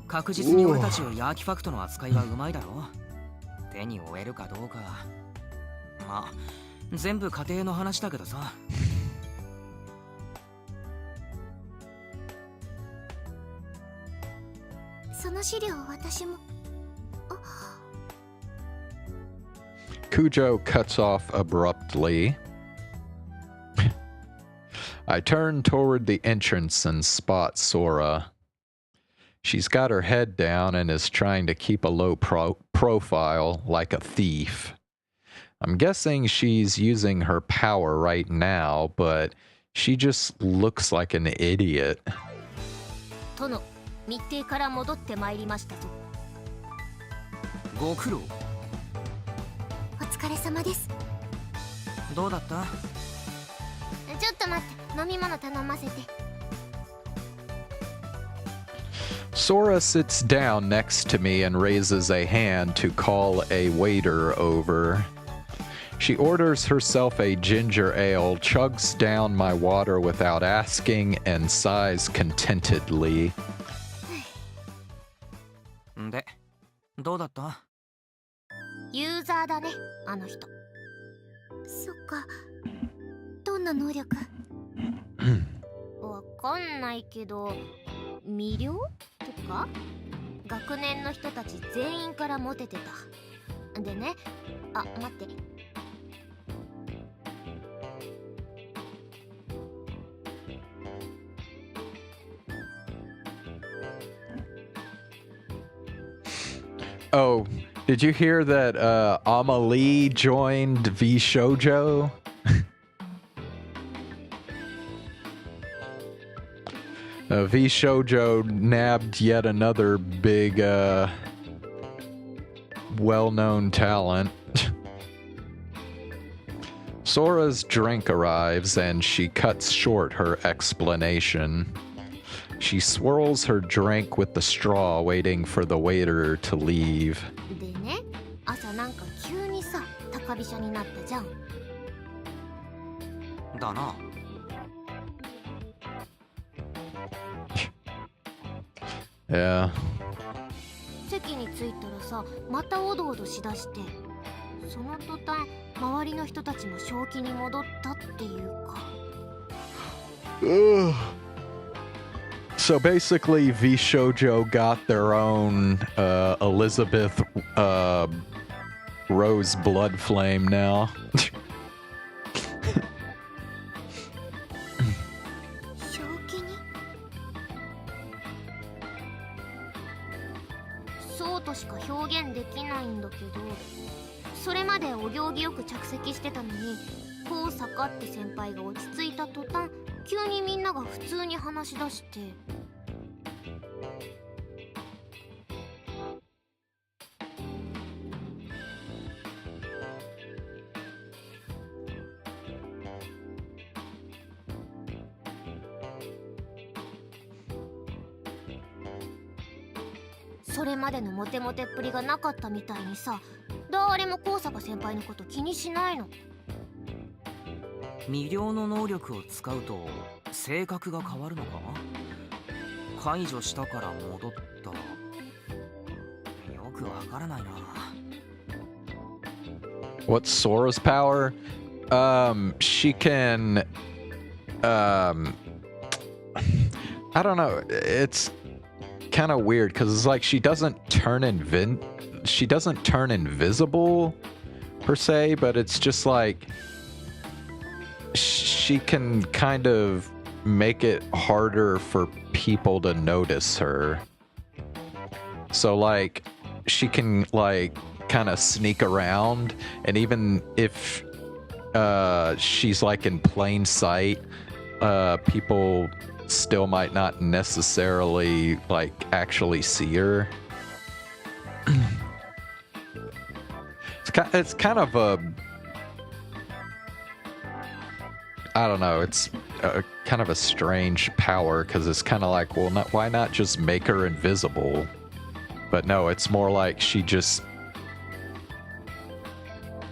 確実に俺たちよりアーティファクトの扱いはうまいだろ。手に負えるかどうか。まあ全部家庭の話だけどさ。その資料私も。Kujo cuts off abruptly. I turn toward the entrance and spot Sora. She's got her head down and is trying to keep a low profile like a thief. I'm guessing she's using her power right now, but she just looks like an idiot. 殿、密偵から戻ってまいりましたぞ。ご苦労。お疲れ様です。どうだった？ちょっと待って、飲み物頼ませて。Sora sits down next to me and raises a hand to call a waiter over. She orders herself a ginger ale, chugs down my water without asking, and sighs contentedly. で、どうだった？ユーザーだね、あの人。そっか。どんな能力？わかんないけど、魅了とか？学年の人たち全員からモテてた。でね、あ、待って。Oh, did you hear that Amelie joined V Shoujo? V Shoujo nabbed yet another big, well-known talent. Sora's drink arrives and she cuts short her explanation. She swirls her drink with the straw, waiting for the waiter to leave. でね、朝なんか急にさ、高飛車になったじゃん。だな。Yeah. 席に着いたらさ、またおどおどしだして、その途端、周りの人たちも正気に戻ったっていうか。So basically, V Shoujo got their own Elizabeth Rose Blood Flame now. 正気に？そうとしか表現できないんだけど、それまでお行儀よく着席してたのに、高坂って先輩が落ち着いた途端、急にみんなが普通に話し出して。それまでのモテモテっぷりがなかったみたいにさ、誰も高坂先輩のこと気にしないの。魅了の能力を使うと性格が変わるのか？解除したから戻った。よくわからないな。What's Sora's power? She can, I don't know. It's kind of weird because it's like she doesn't turn invisible per se, but it's just like she can kind of make it harder for people to notice her. So like she can like kind of sneak around, and even if she's like in plain sight, people still might not necessarily like actually see her. It's kind of a, I don't know, it's kind of a strange power, because it's kind of like, well, why not just make her invisible? But no, it's more like she just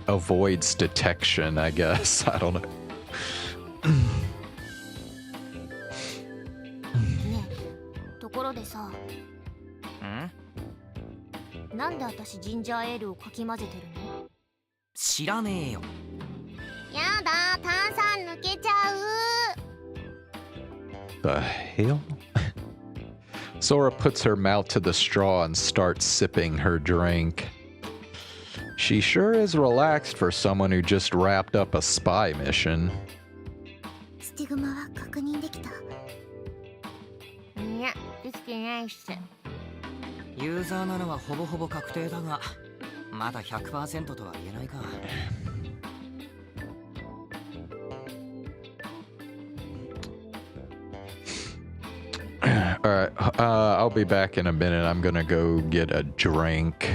avoids detection, I guess. I don't know. ねえ、ところでさ、なんで私ジンジャーエールをかき混ぜてるの？知らねえよ。やだ、炭酸抜けちゃう。 The hell? Sora puts her mouth to the straw and starts sipping her drink. She sure is relaxed for someone who just wrapped up a spy mission. スティグマは確認できた？いや、できてないっす。ユーザーなのはほぼほぼ確定だが、まだ 100% とは言えないか。Alright, I'll be back in a minute. I'm gonna go get a drink.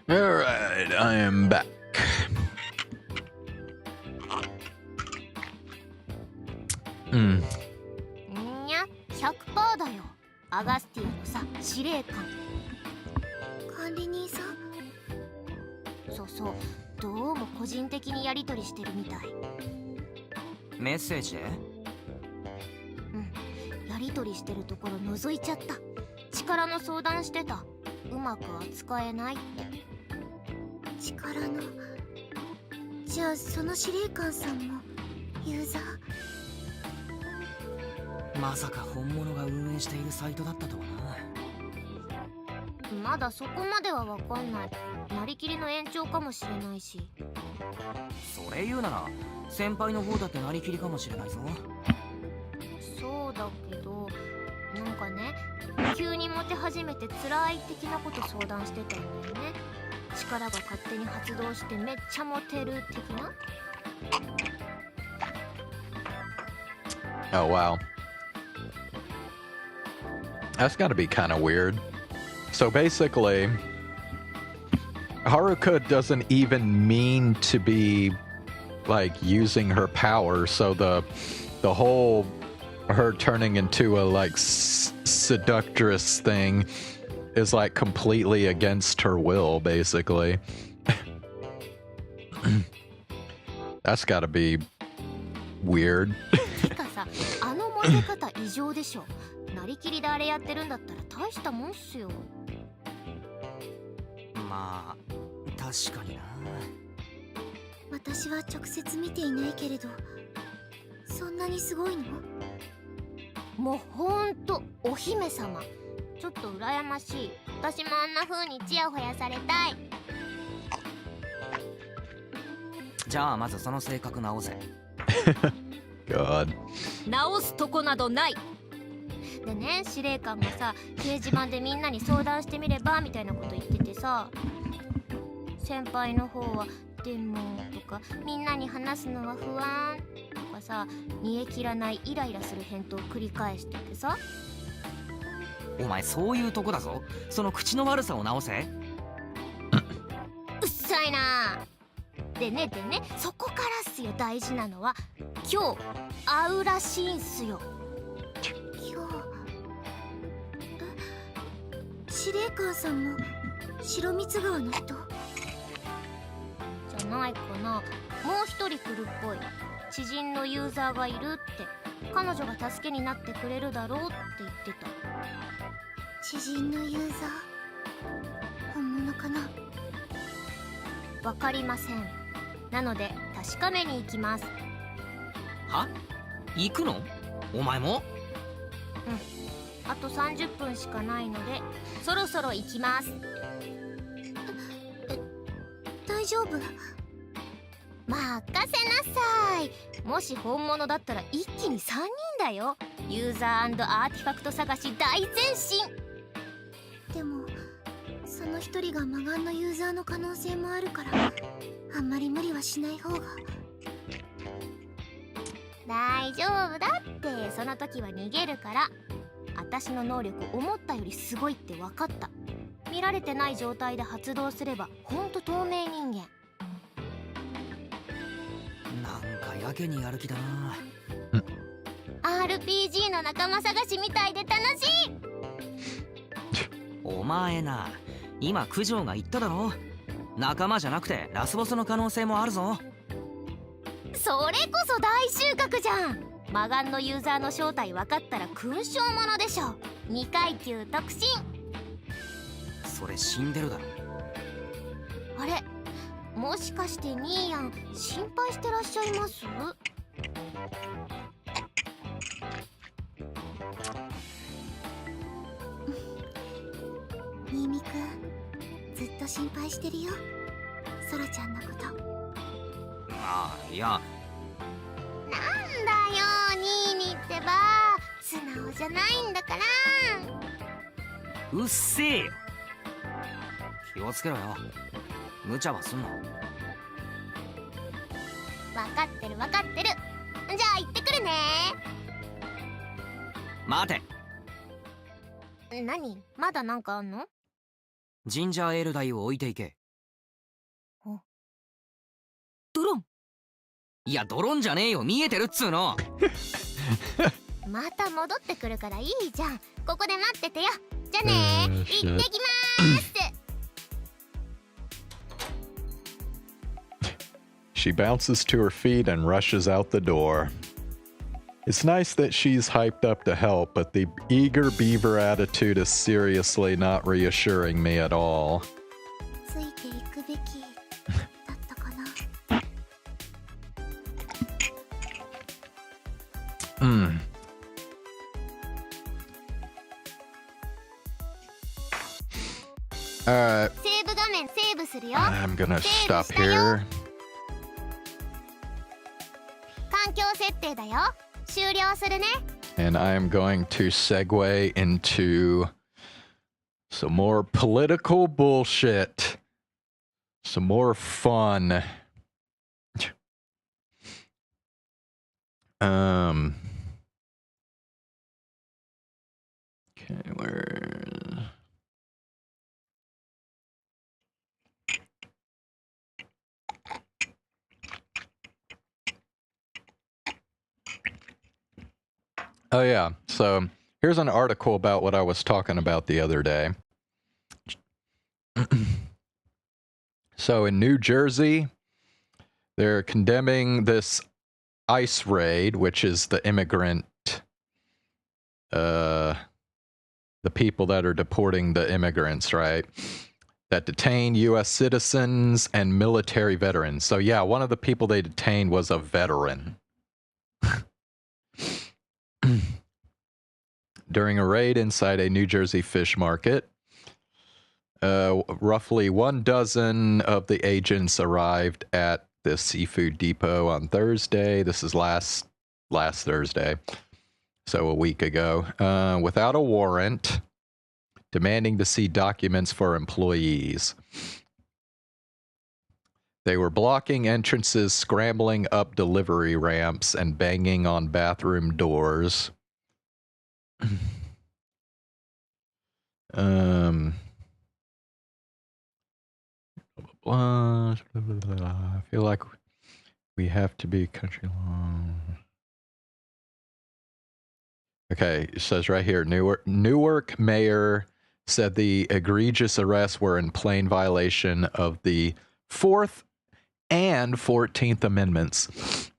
Alright, I am back.んにゃ、100% だよ。アガスティアのさ、司令官。管理人さん？そうそう、どうも個人的にやり取りしてるみたい。メッセージで？やり取りしてるところ覗いちゃった。力の相談してた。うまく扱えないって。力の？じゃあその司令官さんもユーザー？まさか本物が運営しているサイトだったとはな。まだそこまではわかんない。なりきりの延長かもしれないし。それ言うなら先輩の方だってなりきりかもしれないぞ。そうだけど、なんかね、急にモテ始めて辛い的なこと相談してたんだよね。力が勝手に発動してめっちゃモテる的な。Oh, wow. That's gotta be kind of weird. So basically, Haruka doesn't even mean to be, like, using her power, so the whole her turning into a, like, seductress thing is, like, completely against her will, basically. That's gotta be weird. てかさ、あのモテ方異常でしょ。なりきりであれやってるんだったら大したもんっすよ。まあ確かにな。私は直接見ていないけれど、そんなにすごいの？もうほんとお姫様。ちょっと羨ましい。私もあんな風にチヤホヤされたい。じゃあまずその性格直せ。God. 直すとこなどない。でね、司令官がさ、掲示板でみんなに相談してみればみたいなこと言っててさ、先輩の方はでもとか、みんなに話すのは不安とかさ、煮え切らないイライラする返答を繰り返しててさ。お前そういうとこだぞ。その口の悪さを直せ。うっさいな。でね、そこからっすよ。大事なのは今日会うらしいんすよ。今日？司令官さんも白蜜川の人？じゃないかな。もう一人来るっぽい。知人のユーザーがいるって。彼女が助けになってくれるだろうって言ってた。知人のユーザー？本物かな？わかりません。なので確かめに行きます。は？行くの？お前も？あと30分しかないのでそろそろ行きます。大丈夫？任せなさい。もし本物だったら一気に3人だよ。ユーザー&アーティファクト探し大前進。でもその一人が魔眼のユーザーの可能性もあるから、あんまり無理はしない方が。大丈夫だって。その時は逃げるから。私の能力思ったよりすごいって分かった。見られてない状態で発動すればほんと透明人間。なんかやけにやる気だな。RPG の仲間探しみたいで楽しい。お前な、今九条が言っただろ。仲間じゃなくてラスボスの可能性もあるぞ。それこそ大収穫じゃん。魔眼のユーザーの正体分かったら勲章ものでしょ。2階級特進。それ死んでるだろ。あれ、もしかしてニーヤン心配してらっしゃいます？新見くん、ずっと心配してるよ、ソラちゃんのこと。ああ、いや。なんだよ、ニーニってば素直じゃないんだから。うっせえよ。気をつけろよ。無茶はすんな。分かってる分かってる。じゃあ行ってくるね。待て。何？まだなんかあんの？ジンジャーエール台を置いていけ。いやドローンじゃねえよ、見えてるっつうの。また戻ってくるからいいじゃん。ここで待っててよ。じゃあねー、行ってきまーす。She bounces to her feet and rushes out the door. It's nice that she's hyped up to help, but the eager beaver attitude is seriously not reassuring me at all. ついていくべきだったかな。Alright, セーブ画面セーブするよ。 I'm gonna stop セーブしたよ。 here. 環境設定だよ。終了するね。 And I am going to segue into some more political bullshit. Some more fun. Okay, where... Oh yeah, so here's an article about what I was talking about the other day. So in New Jersey, they're condemning this ICE raid, which is the immigrant, the people that are deporting the immigrants, right? That detain U.S. citizens and military veterans. So yeah, one of the people they detained was a veteran. During a raid inside a New Jersey fish market, roughly 12 of the agents arrived at the seafood depot on Thursday. This is last Thursday, so a week ago, without a warrant, demanding to see documents for employees. They were blocking entrances, scrambling up delivery ramps, and banging on bathroom doors. I feel like we have to be country long. Okay, it says right here, Newark mayor said the egregious arrests were in plain violation of the 4th and 14th Amendments.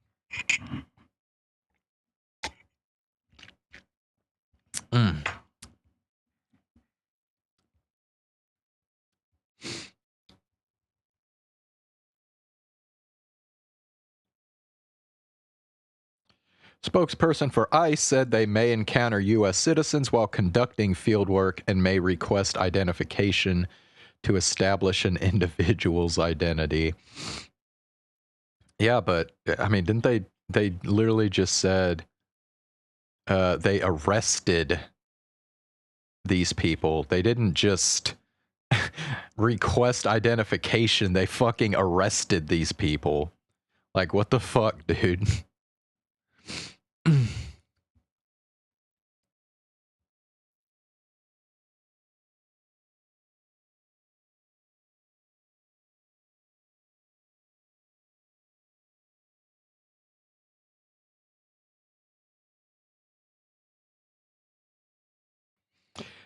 Spokesperson for ICE said they may encounter U.S. citizens while conducting field work and may request identification to establish an individual's identity. Yeah, but, I mean, didn't they literally just said they arrested these people. They didn't just request identification. They fucking arrested these people. Like, what the fuck, dude?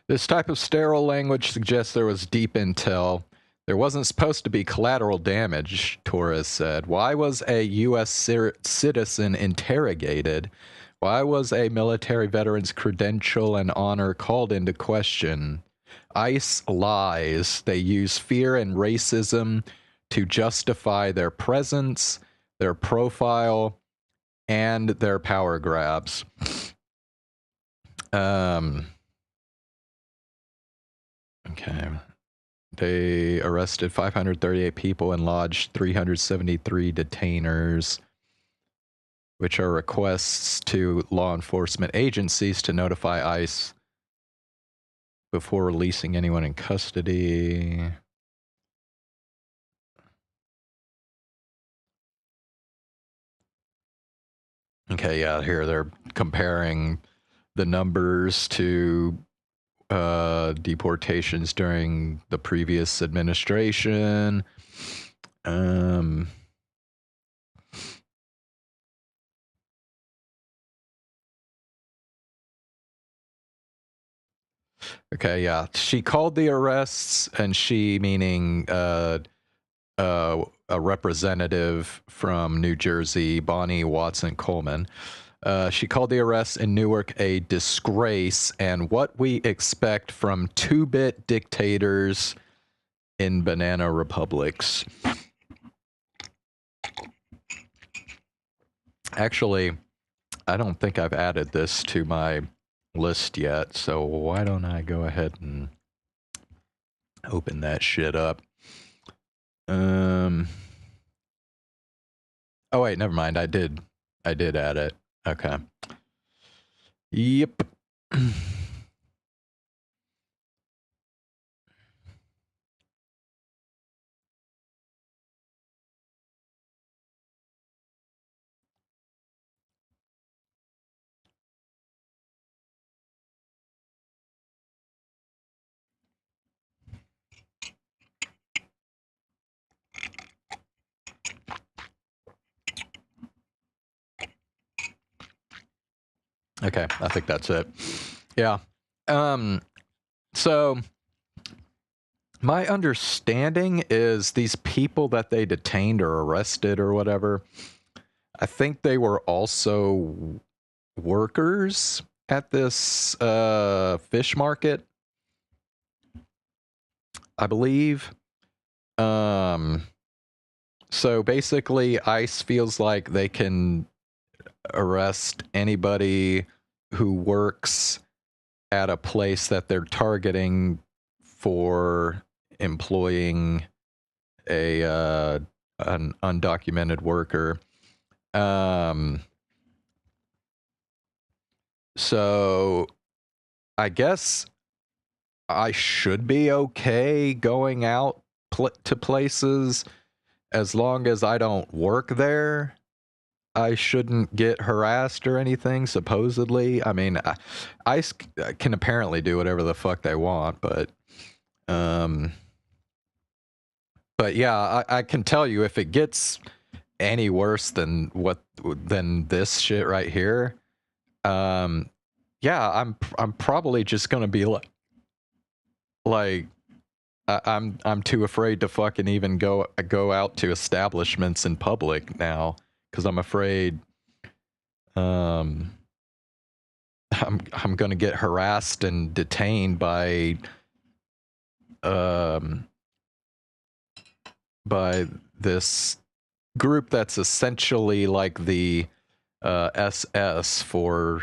This type of sterile language suggests there was deep intel. There wasn't supposed to be collateral damage, Torres said. Why was a U.S. citizen interrogated? Why was a military veteran's credential and honor called into question? ICE lies. They use fear and racism to justify their presence, their profile, and their power grabs. Okay. They arrested 538 people and lodged 373 detainers, which are requests to law enforcement agencies to notify ICE before releasing anyone in custody. Okay, yeah, here they're comparing the numbers to deportations during the previous administration. Okay, yeah. She called the arrests, and she meaning a representative from New Jersey, Bonnie Watson Coleman. She called the arrests in Newark a disgrace and what we expect from two-bit dictators in banana republics. Actually, I don't think I've added this to my list yet, so why don't I go ahead and open that shit up. Oh wait, never mind. I did add it. Okay. Yep. Okay, I think that's it. Yeah. So my understanding is these people that they detained or arrested or whatever, I think they were also workers at this fish market, I believe. So basically ICE feels like they can arrest anybody who works at a place that they're targeting for employing an undocumented worker. So I guess I should be okay going out to places as long as I don't work there. I shouldn't get harassed or anything, supposedly. I mean, ICE can apparently do whatever the fuck they want, but yeah, I can tell you if it gets any worse than this shit right here, yeah, I'm probably just gonna be like I'm too afraid to fucking even go out to establishments in public now. Because I'm afraid I'm gonna get harassed and detained by this group that's essentially like the SS for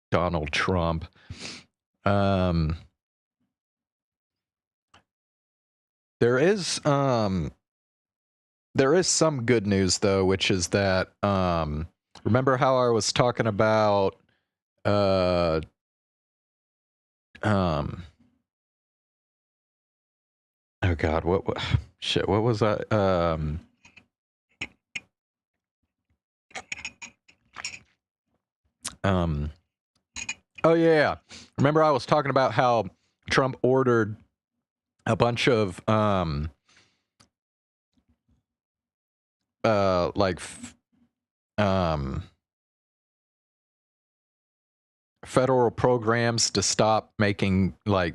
Donald Trump. There is some good news though, which is that remember how I was talking about oh god, what shit, what was that? Oh yeah. Remember I was talking about how Trump ordered a bunch of federal programs to stop making to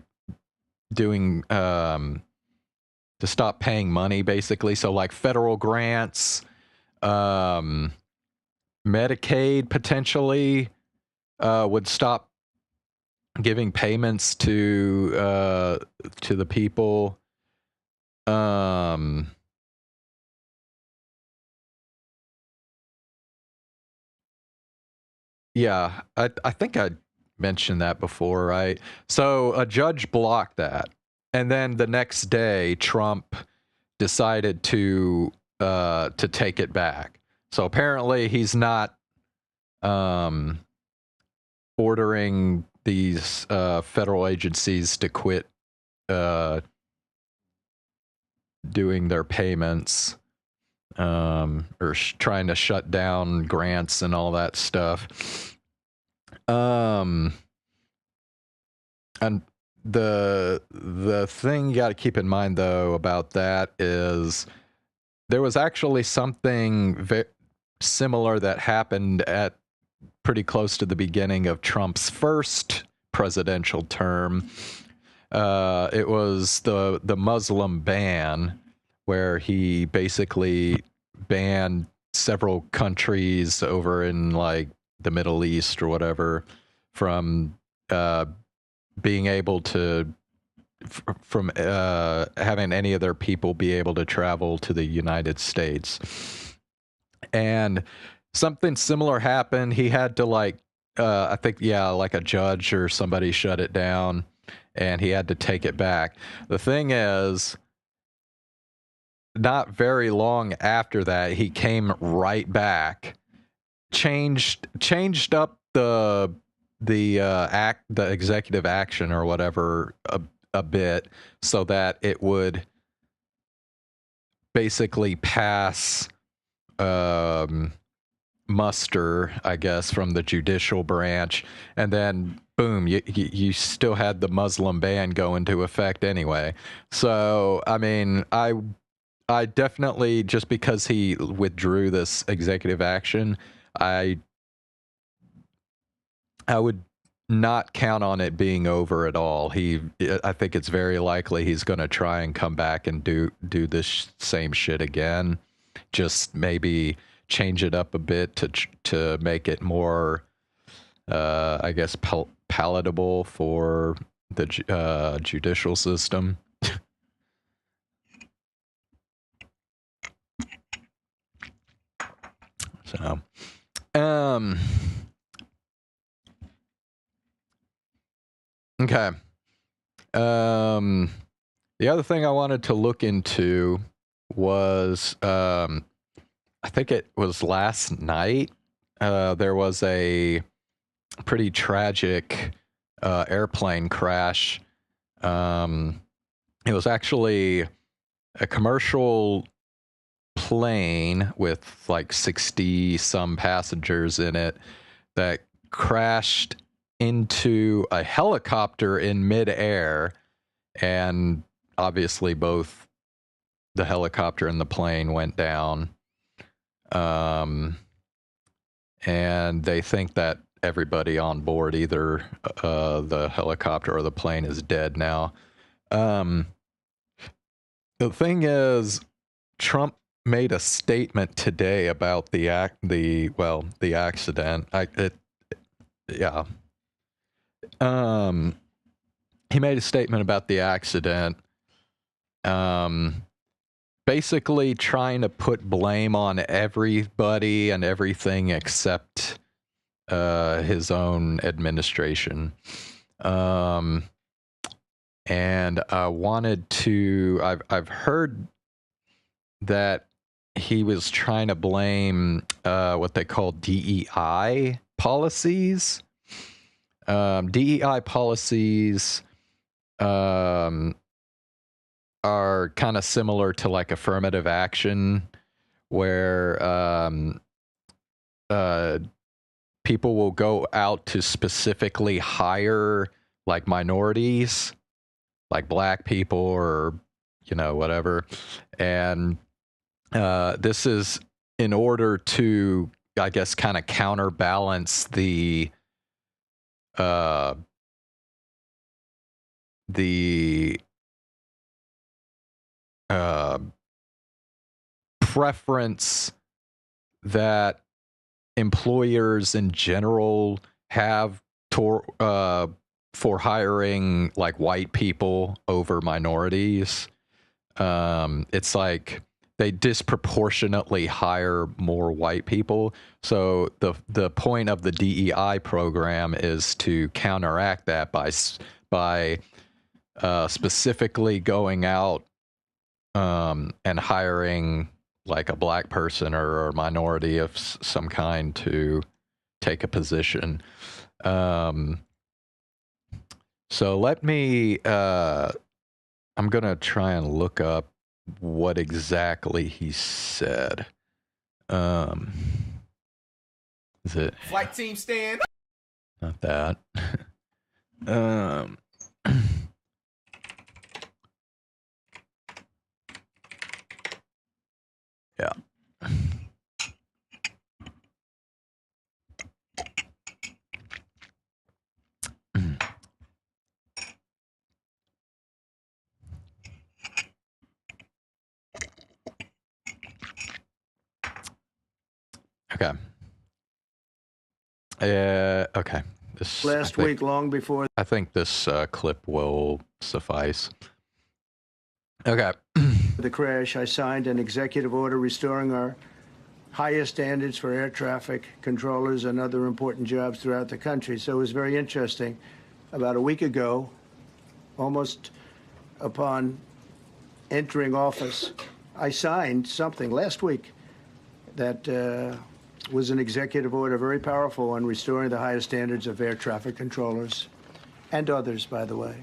stop paying money, basically. So like federal grants, Medicaid potentially would stop giving payments to the people. Yeah, I think I mentioned that before, right? So a judge blocked that. And then the next day, Trump decided to take it back. So apparently he's not ordering these federal agencies to quit doing their payments. Or trying to shut down grants and all that stuff. And the thing you got to keep in mind though about that is there was actually something similar that happened at pretty close to the beginning of Trump's first presidential term. It was the Muslim ban, where he basically banned several countries over in like the Middle East or whatever from being able to from having any of their people be able to travel to the United States. And something similar happened. He had to like I think like a judge or somebody shut it down, and he had to take it back. The thing is, not very long after that, he came right back, changed up the executive action or whatever a bit, so that it would basically pass muster, I guess, from the judicial branch, and then boom, you still had the Muslim ban go into effect anyway. So I mean, I definitely, just because he withdrew this executive action, I would not count on it being over at all. I think it's very likely he's going to try and come back and do this same shit again. Just maybe change it up a bit to make it more, I guess, palatable for the judicial system. So, okay. The other thing I wanted to look into was, I think it was last night, there was a pretty tragic airplane crash. It was actually a commercial plane with like 60 some passengers in it that crashed into a helicopter in midair, and obviously both the helicopter and the plane went down. And they think that everybody on board, either the helicopter or the plane, is dead now. The thing is, Trump made a statement today about the accident. He made a statement about the accident, basically trying to put blame on everybody and everything except his own administration. And I wanted to, I've heard that he was trying to blame what they call DEI policies. DEI policies are kind of similar to like affirmative action, where people will go out to specifically hire like minorities, like black people or, you know, whatever. And this is in order to, I guess, kind of counterbalance the preference that employers in general have for hiring like white people over minorities. It's like they disproportionately hire more white people. So the point of the DEI program is to counteract that by specifically going out and hiring like a black person or a minority of some kind to take a position. So let me, I'm going to try and look up what exactly he said. Is it flight team stand? Not that. Yeah. Okay. Okay. This Last week, long before I think this clip will suffice. Okay. the crash, I signed an executive order restoring our highest standards for air traffic controllers and other important jobs throughout the country. So it was very interesting. About a week ago, almost upon entering office, I signed something last week that was an executive order, very powerful, on restoring the highest standards of air traffic controllers and others, by the way.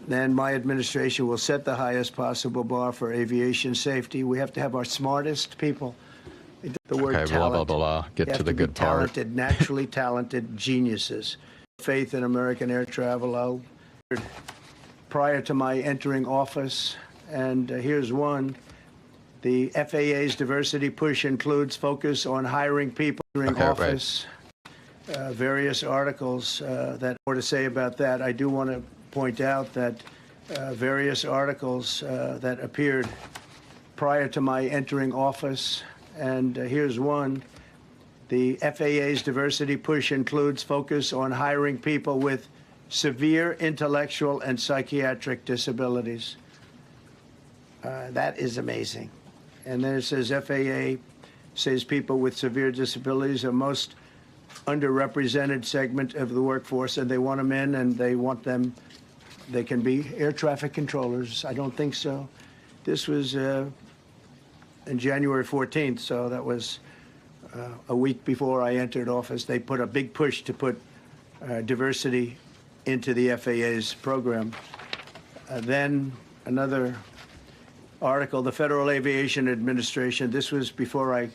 Then my administration will set the highest possible bar for aviation safety. We have to have our smartest people. The word okay, talent. blah, blah, blah. Get to the good part. Talented, naturally talented geniuses. Faith in American air travel. Prior to my entering office, and here's one. The FAA's diversity push includes focus on hiring people during office. Right. Various articles that more to say about that. I do want to point out that various articles that appeared prior to my entering office, and here's one. The FAA's diversity push includes focus on hiring people with severe intellectual and psychiatric disabilities. That is amazing. And then it says FAA says people with severe disabilities are most underrepresented segment of the workforce, and they want them in, and they want them, they can be air traffic controllers. I don't think so. This was in January 14th, so that was a week before I entered office. They put a big push to put diversity into the FAA's program. Then another article, the Federal Aviation Administration, this was before I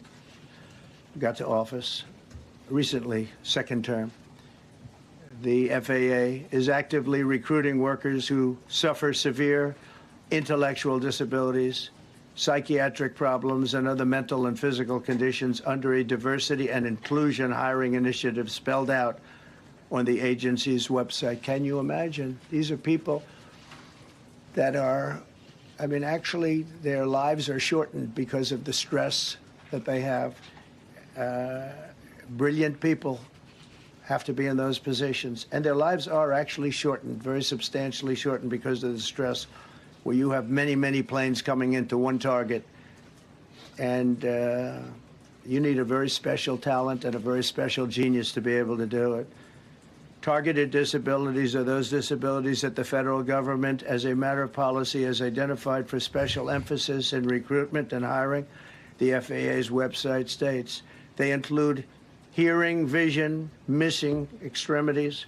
got to office, recently, second term. The FAA is actively recruiting workers who suffer severe intellectual disabilities, psychiatric problems, and other mental and physical conditions under a diversity and inclusion hiring initiative spelled out on the agency's website. Can you imagine? These are people that are, I mean, actually, their lives are shortened because of the stress that they have. Brilliant people have to be in those positions, and their lives are actually shortened, very substantially shortened, because of the stress, where you have many, many planes coming into one target, and you need a very special talent and a very special genius to be able to do it. Targeted disabilities are those disabilities that the federal government, as a matter of policy, has identified for special emphasis in recruitment and hiring. The FAA's website states they include hearing, vision, missing extremities,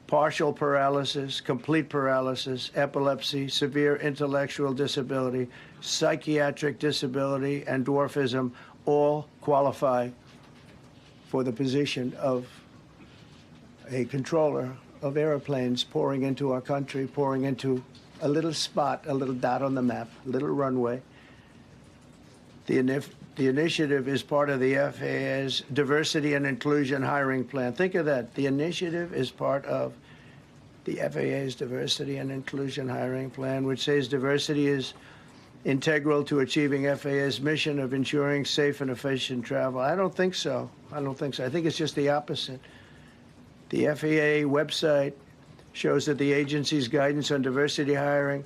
partial paralysis, complete paralysis, epilepsy, severe intellectual disability, psychiatric disability, and dwarfism all qualify for the position of a controller of airplanes pouring into our country, pouring into a little spot, a little dot on the map, a little runway. The initiative is part of the FAA's diversity and inclusion hiring plan. Think of that. The initiative is part of the FAA's diversity and inclusion hiring plan, which says diversity is integral to achieving FAA's mission of ensuring safe and efficient travel. I don't think so. I don't think so. I think it's just the opposite. The FAA website shows that the agency's guidance on diversity hiring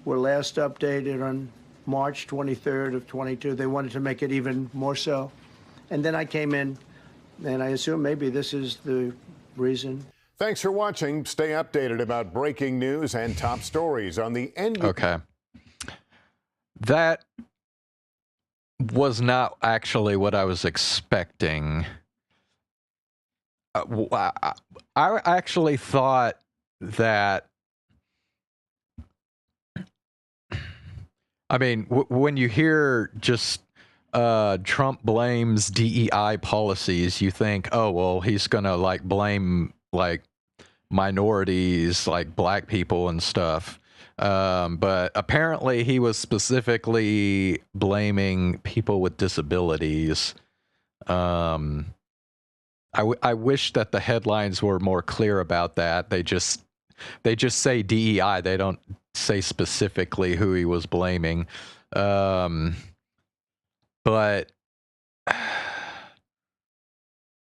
were last updated on March 23rd of 22. They wanted to make it even more so. And then I came in, and I assume maybe this is the reason. Thanks for watching. Stay updated about breaking news and top stories on the end. Okay. That was not actually what I was expecting. I actually thought that, I mean, when you hear just Trump blames DEI policies, you think, oh, well, he's going to like blame like minorities, like black people and stuff. But apparently he was specifically blaming people with disabilities. I wish that the headlines were more clear about that. They just say DEI. They don't say specifically who he was blaming. But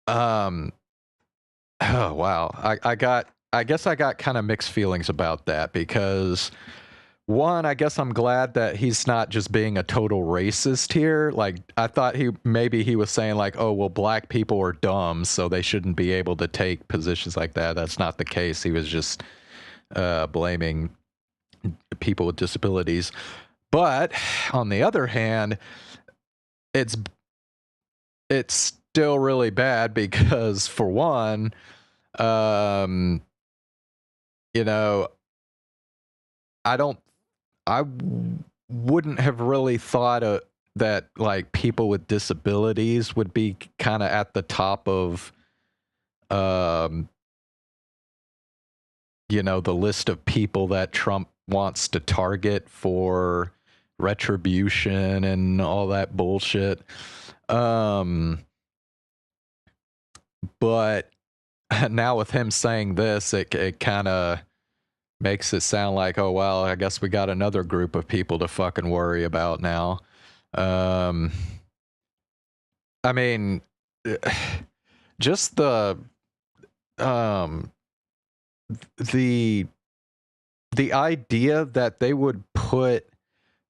Oh wow. I guess I got kind of mixed feelings about that because one, I guess I'm glad that he's not just being a total racist here. Like I thought maybe he was saying like, oh well, black people are dumb, so they shouldn't be able to take positions like that. That's not the case. He was just blaming people with disabilities. But on the other hand, it's still really bad because for one, you know, I wouldn't have really thought that like people with disabilities would be kind of at the top of you know, the list of people that Trump wants to target for retribution and all that bullshit. But now with him saying this, it kind of makes it sound like, oh well, I guess we got another group of people to fucking worry about now. I mean, just the idea that they would put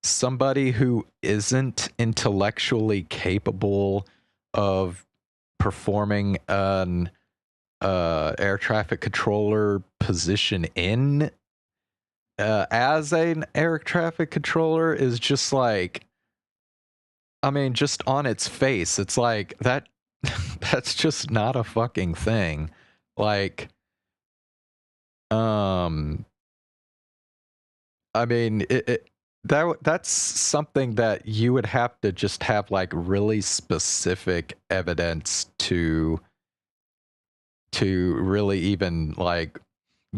somebody who isn't intellectually capable of performing an air traffic controller position in as an air traffic controller is just like, I mean, just on its face, it's like that that's just not a fucking thing. Like I mean, that's something that you would have to just have like really specific evidence to really even like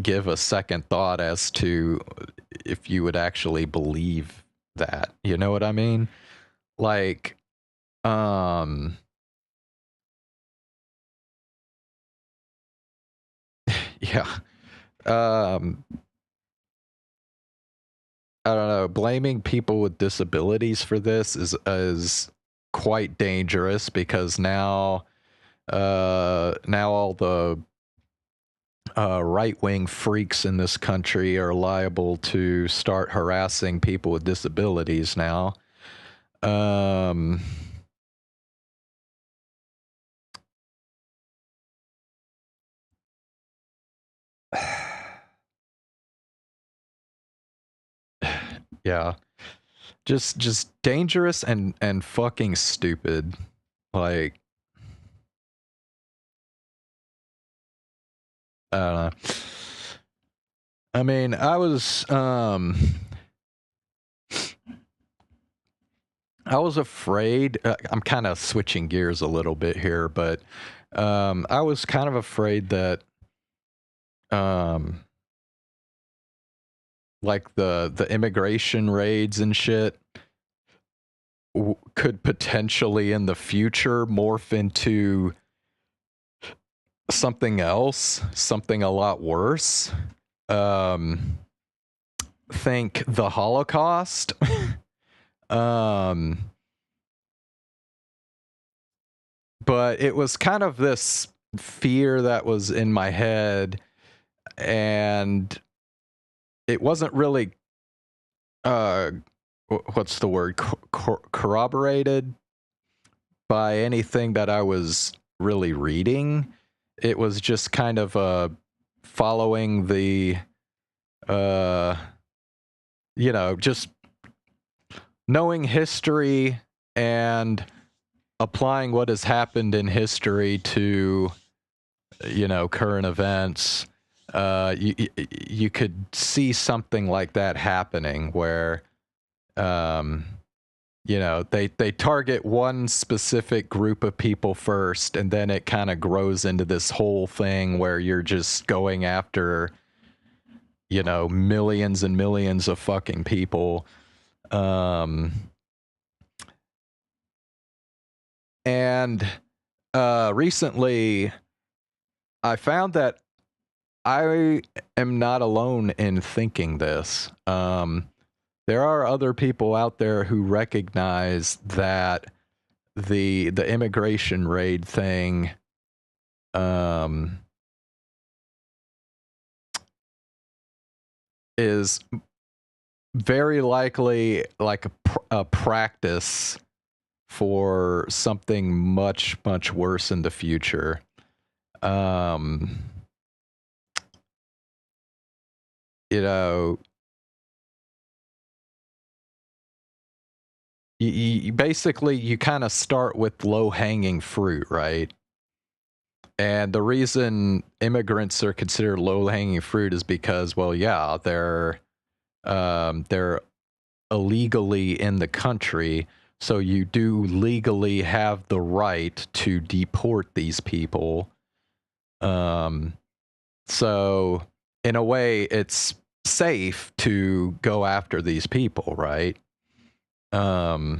give a second thought as to if you would actually believe that. You know what I mean? Like yeah. I don't know, blaming people with disabilities for this is quite dangerous because now all the right-wing freaks in this country are liable to start harassing people with disabilities now. Yeah. Just dangerous and fucking stupid. Like I don't know. I mean, I was afraid. I'm kind of switching gears a little bit here, but I was kind of afraid that like the immigration raids and shit could potentially in the future morph into something else, something a lot worse. Think the Holocaust. But it was kind of this fear that was in my head, and it wasn't really what's the word, corroborated by anything that I was really reading. It was just kind of following the you know, just knowing history and applying what has happened in history to, you know, current events. You could see something like that happening where you know, they target one specific group of people first, and then it kind of grows into this whole thing where you're just going after, you know, millions and millions of fucking people. And recently I found that I am not alone in thinking this. There are other people out there who recognize that the immigration raid thing is very likely like a practice for something much, much worse in the future. You know, you basically, you kind of start with low-hanging fruit, right? And the reason immigrants are considered low-hanging fruit is because, well, yeah, they're illegally in the country, so you do legally have the right to deport these people. So in a way, it's safe to go after these people, right? You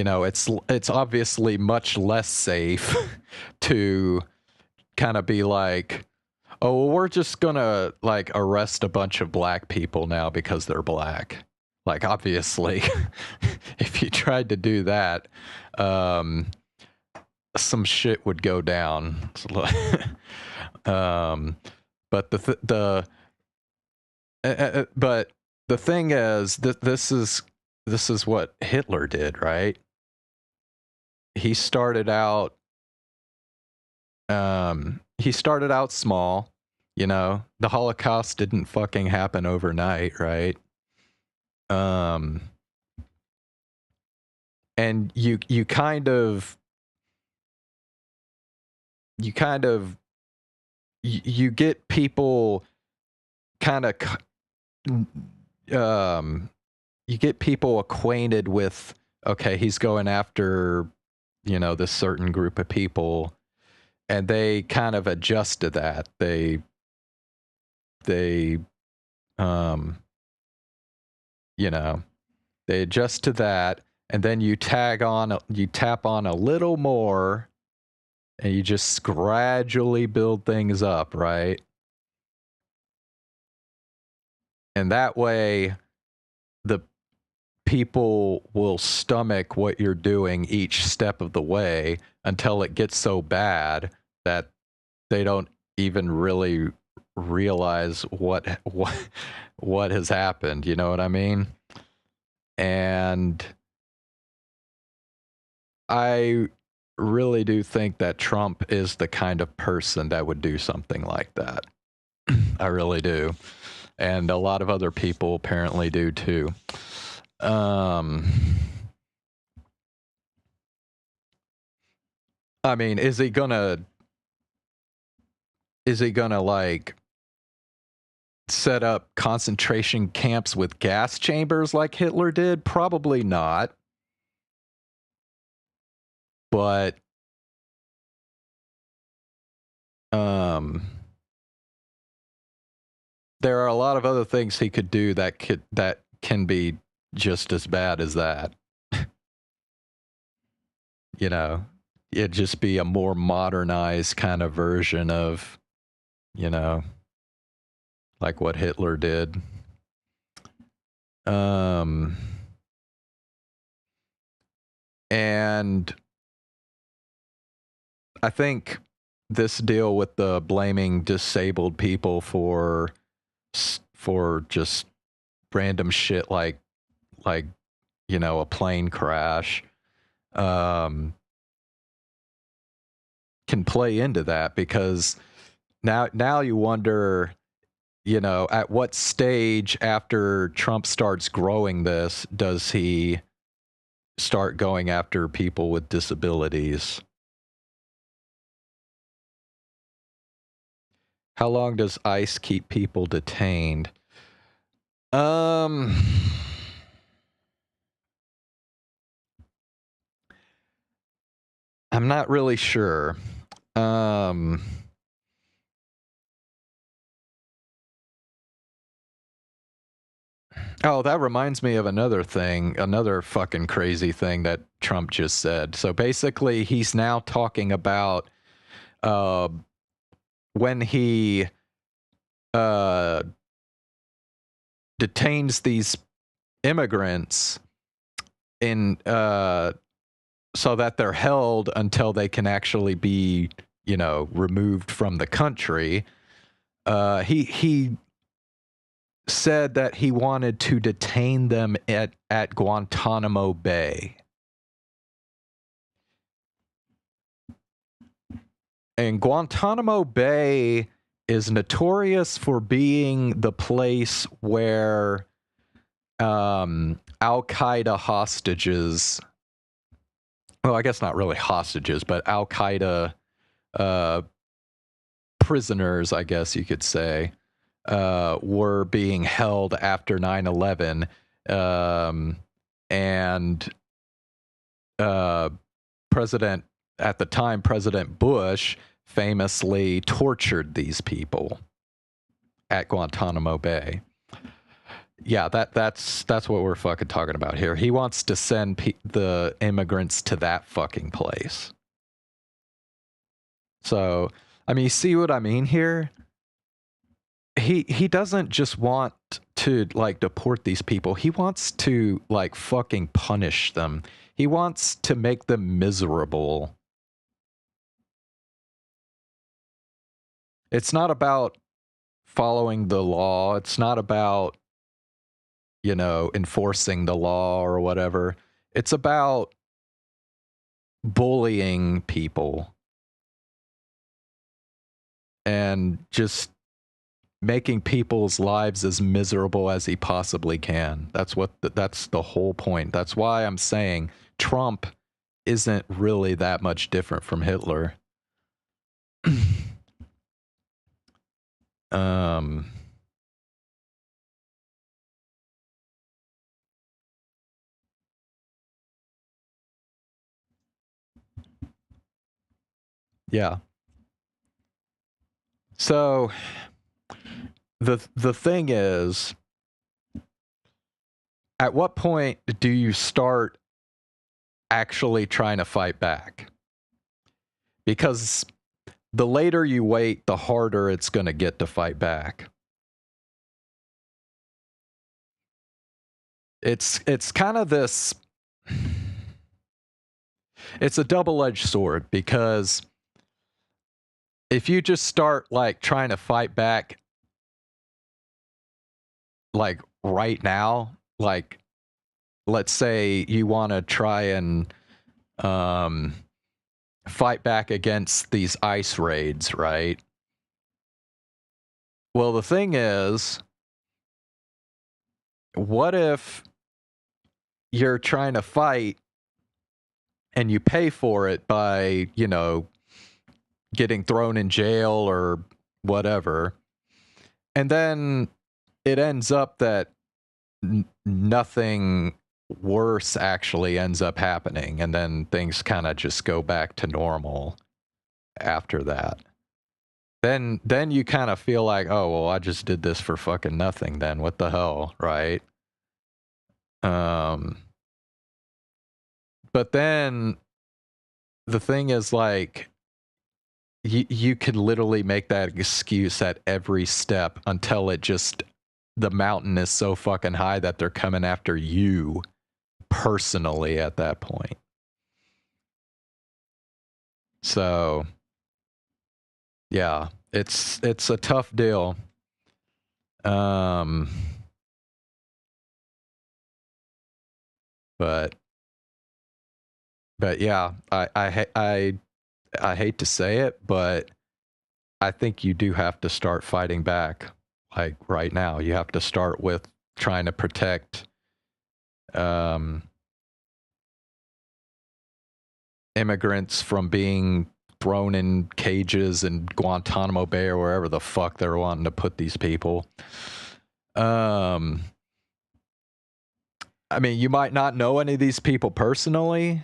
know, it's obviously much less safe to kind of be like, oh, well, we're just gonna like arrest a bunch of black people now because they're black. Like, obviously, if you tried to do that, some shit would go down. But but the thing is that this is what Hitler did, right? He started out small. You know, the Holocaust didn't fucking happen overnight, right? And you kind of you get people kind of you get people acquainted with, okay, he's going after, you know, this certain group of people, and they kind of adjust to that. They you know, they adjust to that, and then you tap on a little more, and you just gradually build things up, right? And that way, the people will stomach what you're doing each step of the way until it gets so bad that they don't even really realize what has happened. You know what I mean? And I really do think that Trump is the kind of person that would do something like that. I really do. And a lot of other people apparently do too. I mean, is he gonna like set up concentration camps with gas chambers like Hitler did? Probably not. But there are a lot of other things he could do that can be just as bad as that. You know, it'd just be a more modernized kind of version of, you know, like what Hitler did. And I think this deal with the blaming disabled people for just random shit like, you know, a plane crash, can play into that, because now you wonder, you know, at what stage after Trump starts growing this does he start going after people with disabilities? How long does ICE keep people detained? I'm not really sure. Oh, that reminds me of another thing, another fucking crazy thing that Trump just said. So basically, he's now talking about when he detains these immigrants in so that they're held until they can actually be, you know, removed from the country. He said that he wanted to detain them at Guantanamo Bay. And Guantanamo Bay is notorious for being the place where Al-Qaeda hostages, well, I guess not really hostages, but Al-Qaeda prisoners, I guess you could say, were being held after 9/11, and at the time, President Bush famously tortured these people at Guantanamo Bay. Yeah, that's what we're fucking talking about here. He wants to send the immigrants to that fucking place. So, I mean, you see what I mean here? He doesn't just want to like deport these people. He wants to like fucking punish them. He wants to make them miserable. It's not about following the law. It's not about, you know, enforcing the law or whatever. It's about bullying people and just making people's lives as miserable as he possibly can. That's the whole point. That's why I'm saying Trump isn't really that much different from Hitler. Yeah. So the thing is, at what point do you start actually trying to fight back? Because the later you wait, the harder it's going to get to fight back. It's kind of this, it's a double-edged sword, because if you just start like trying to fight back like right now, like let's say you want to try and fight back against these ICE raids, right? Well, the thing is, what if you're trying to fight and you pay for it by, you know, getting thrown in jail or whatever, and then it ends up that nothing worse actually ends up happening, and then things kind of just go back to normal after that. Then you kind of feel like, oh, well, I just did this for fucking nothing then. What the hell, right? But then the thing is, like, you could literally make that excuse at every step until it just, the mountain is so fucking high that they're coming after you personally at that point. So, yeah, it's a tough deal. But yeah, I hate to say it, but I think you do have to start fighting back. Like right now, you have to start with trying to protect immigrants from being thrown in cages in Guantanamo Bay or wherever the fuck they're wanting to put these people. I mean, you might not know any of these people personally.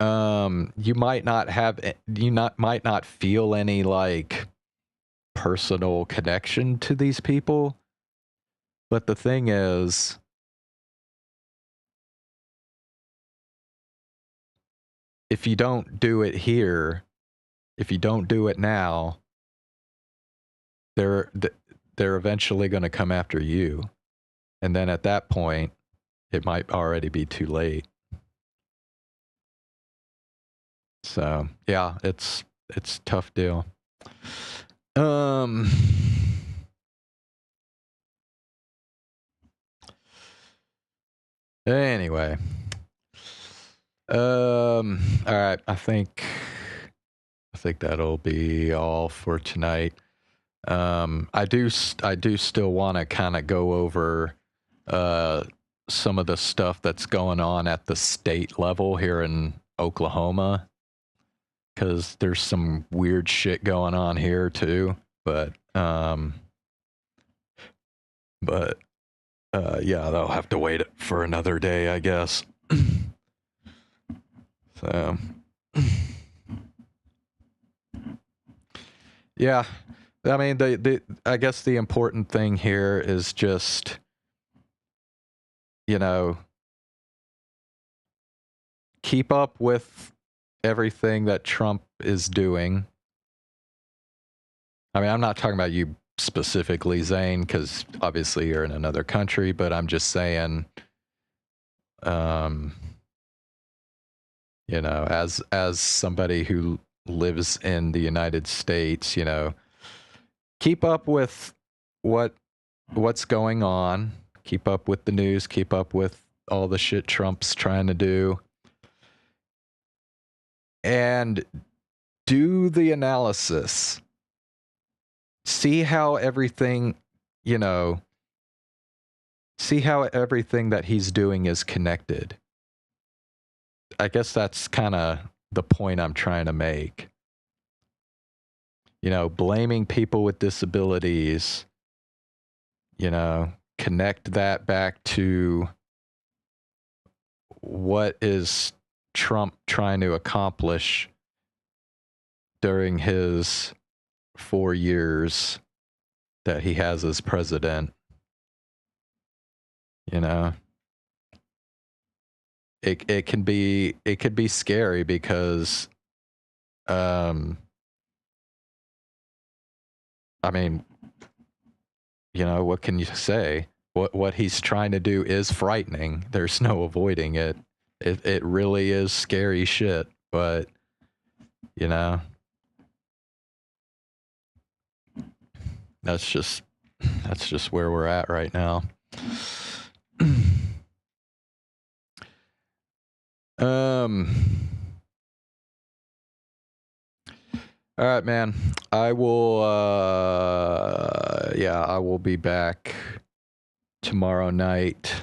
You might not feel any like personal connection to these people. But the thing is, if you don't do it here, if you don't do it now, they're eventually going to come after you. And then at that point, it might already be too late. So yeah, it's a tough deal. Anyway. All right. I think that'll be all for tonight. I do still want to kind of go over some of the stuff that's going on at the state level here in Oklahoma, because there's some weird shit going on here too. But yeah, they'll have to wait for another day, I guess. So, yeah, I mean, I guess the important thing here is just, you know, keep up with everything that Trump is doing. I mean, I'm not talking about you specifically, Zane, because obviously you're in another country, but I'm just saying, you know, as somebody who lives in the United States, you know, keep up with what's going on, keep up with the news, keep up with all the shit Trump's trying to do, and do the analysis. See how everything, you know, see how everything that he's doing is connected. I guess that's kind of the point I'm trying to make. You know, blaming people with disabilities, you know, connect that back to what is Trump trying to accomplish during his 4 years that he has as president. You know, it could be scary because I mean, you know, what can you say? What he's trying to do is frightening. There's no avoiding it. It really is scary shit, but you know, that's just where we're at right now. All right, man. I will I will be back tomorrow night.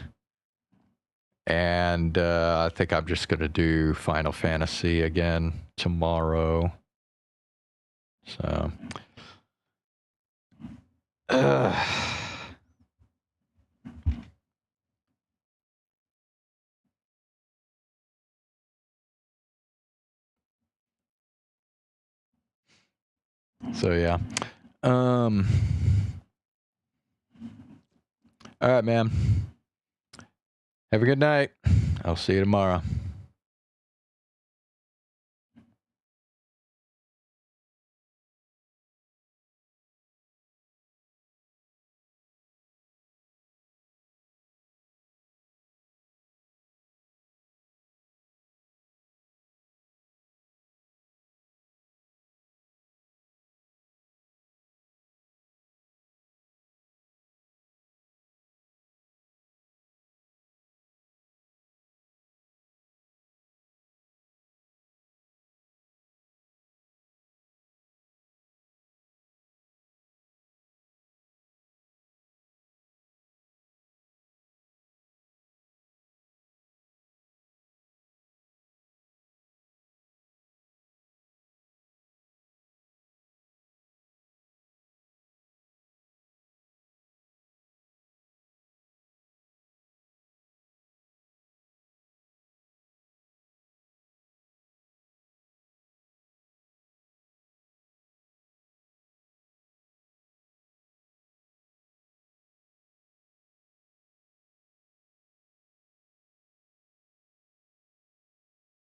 And I think I'm just going to do Final Fantasy again tomorrow. So so yeah. All right, man. Have a good night. I'll see you tomorrow.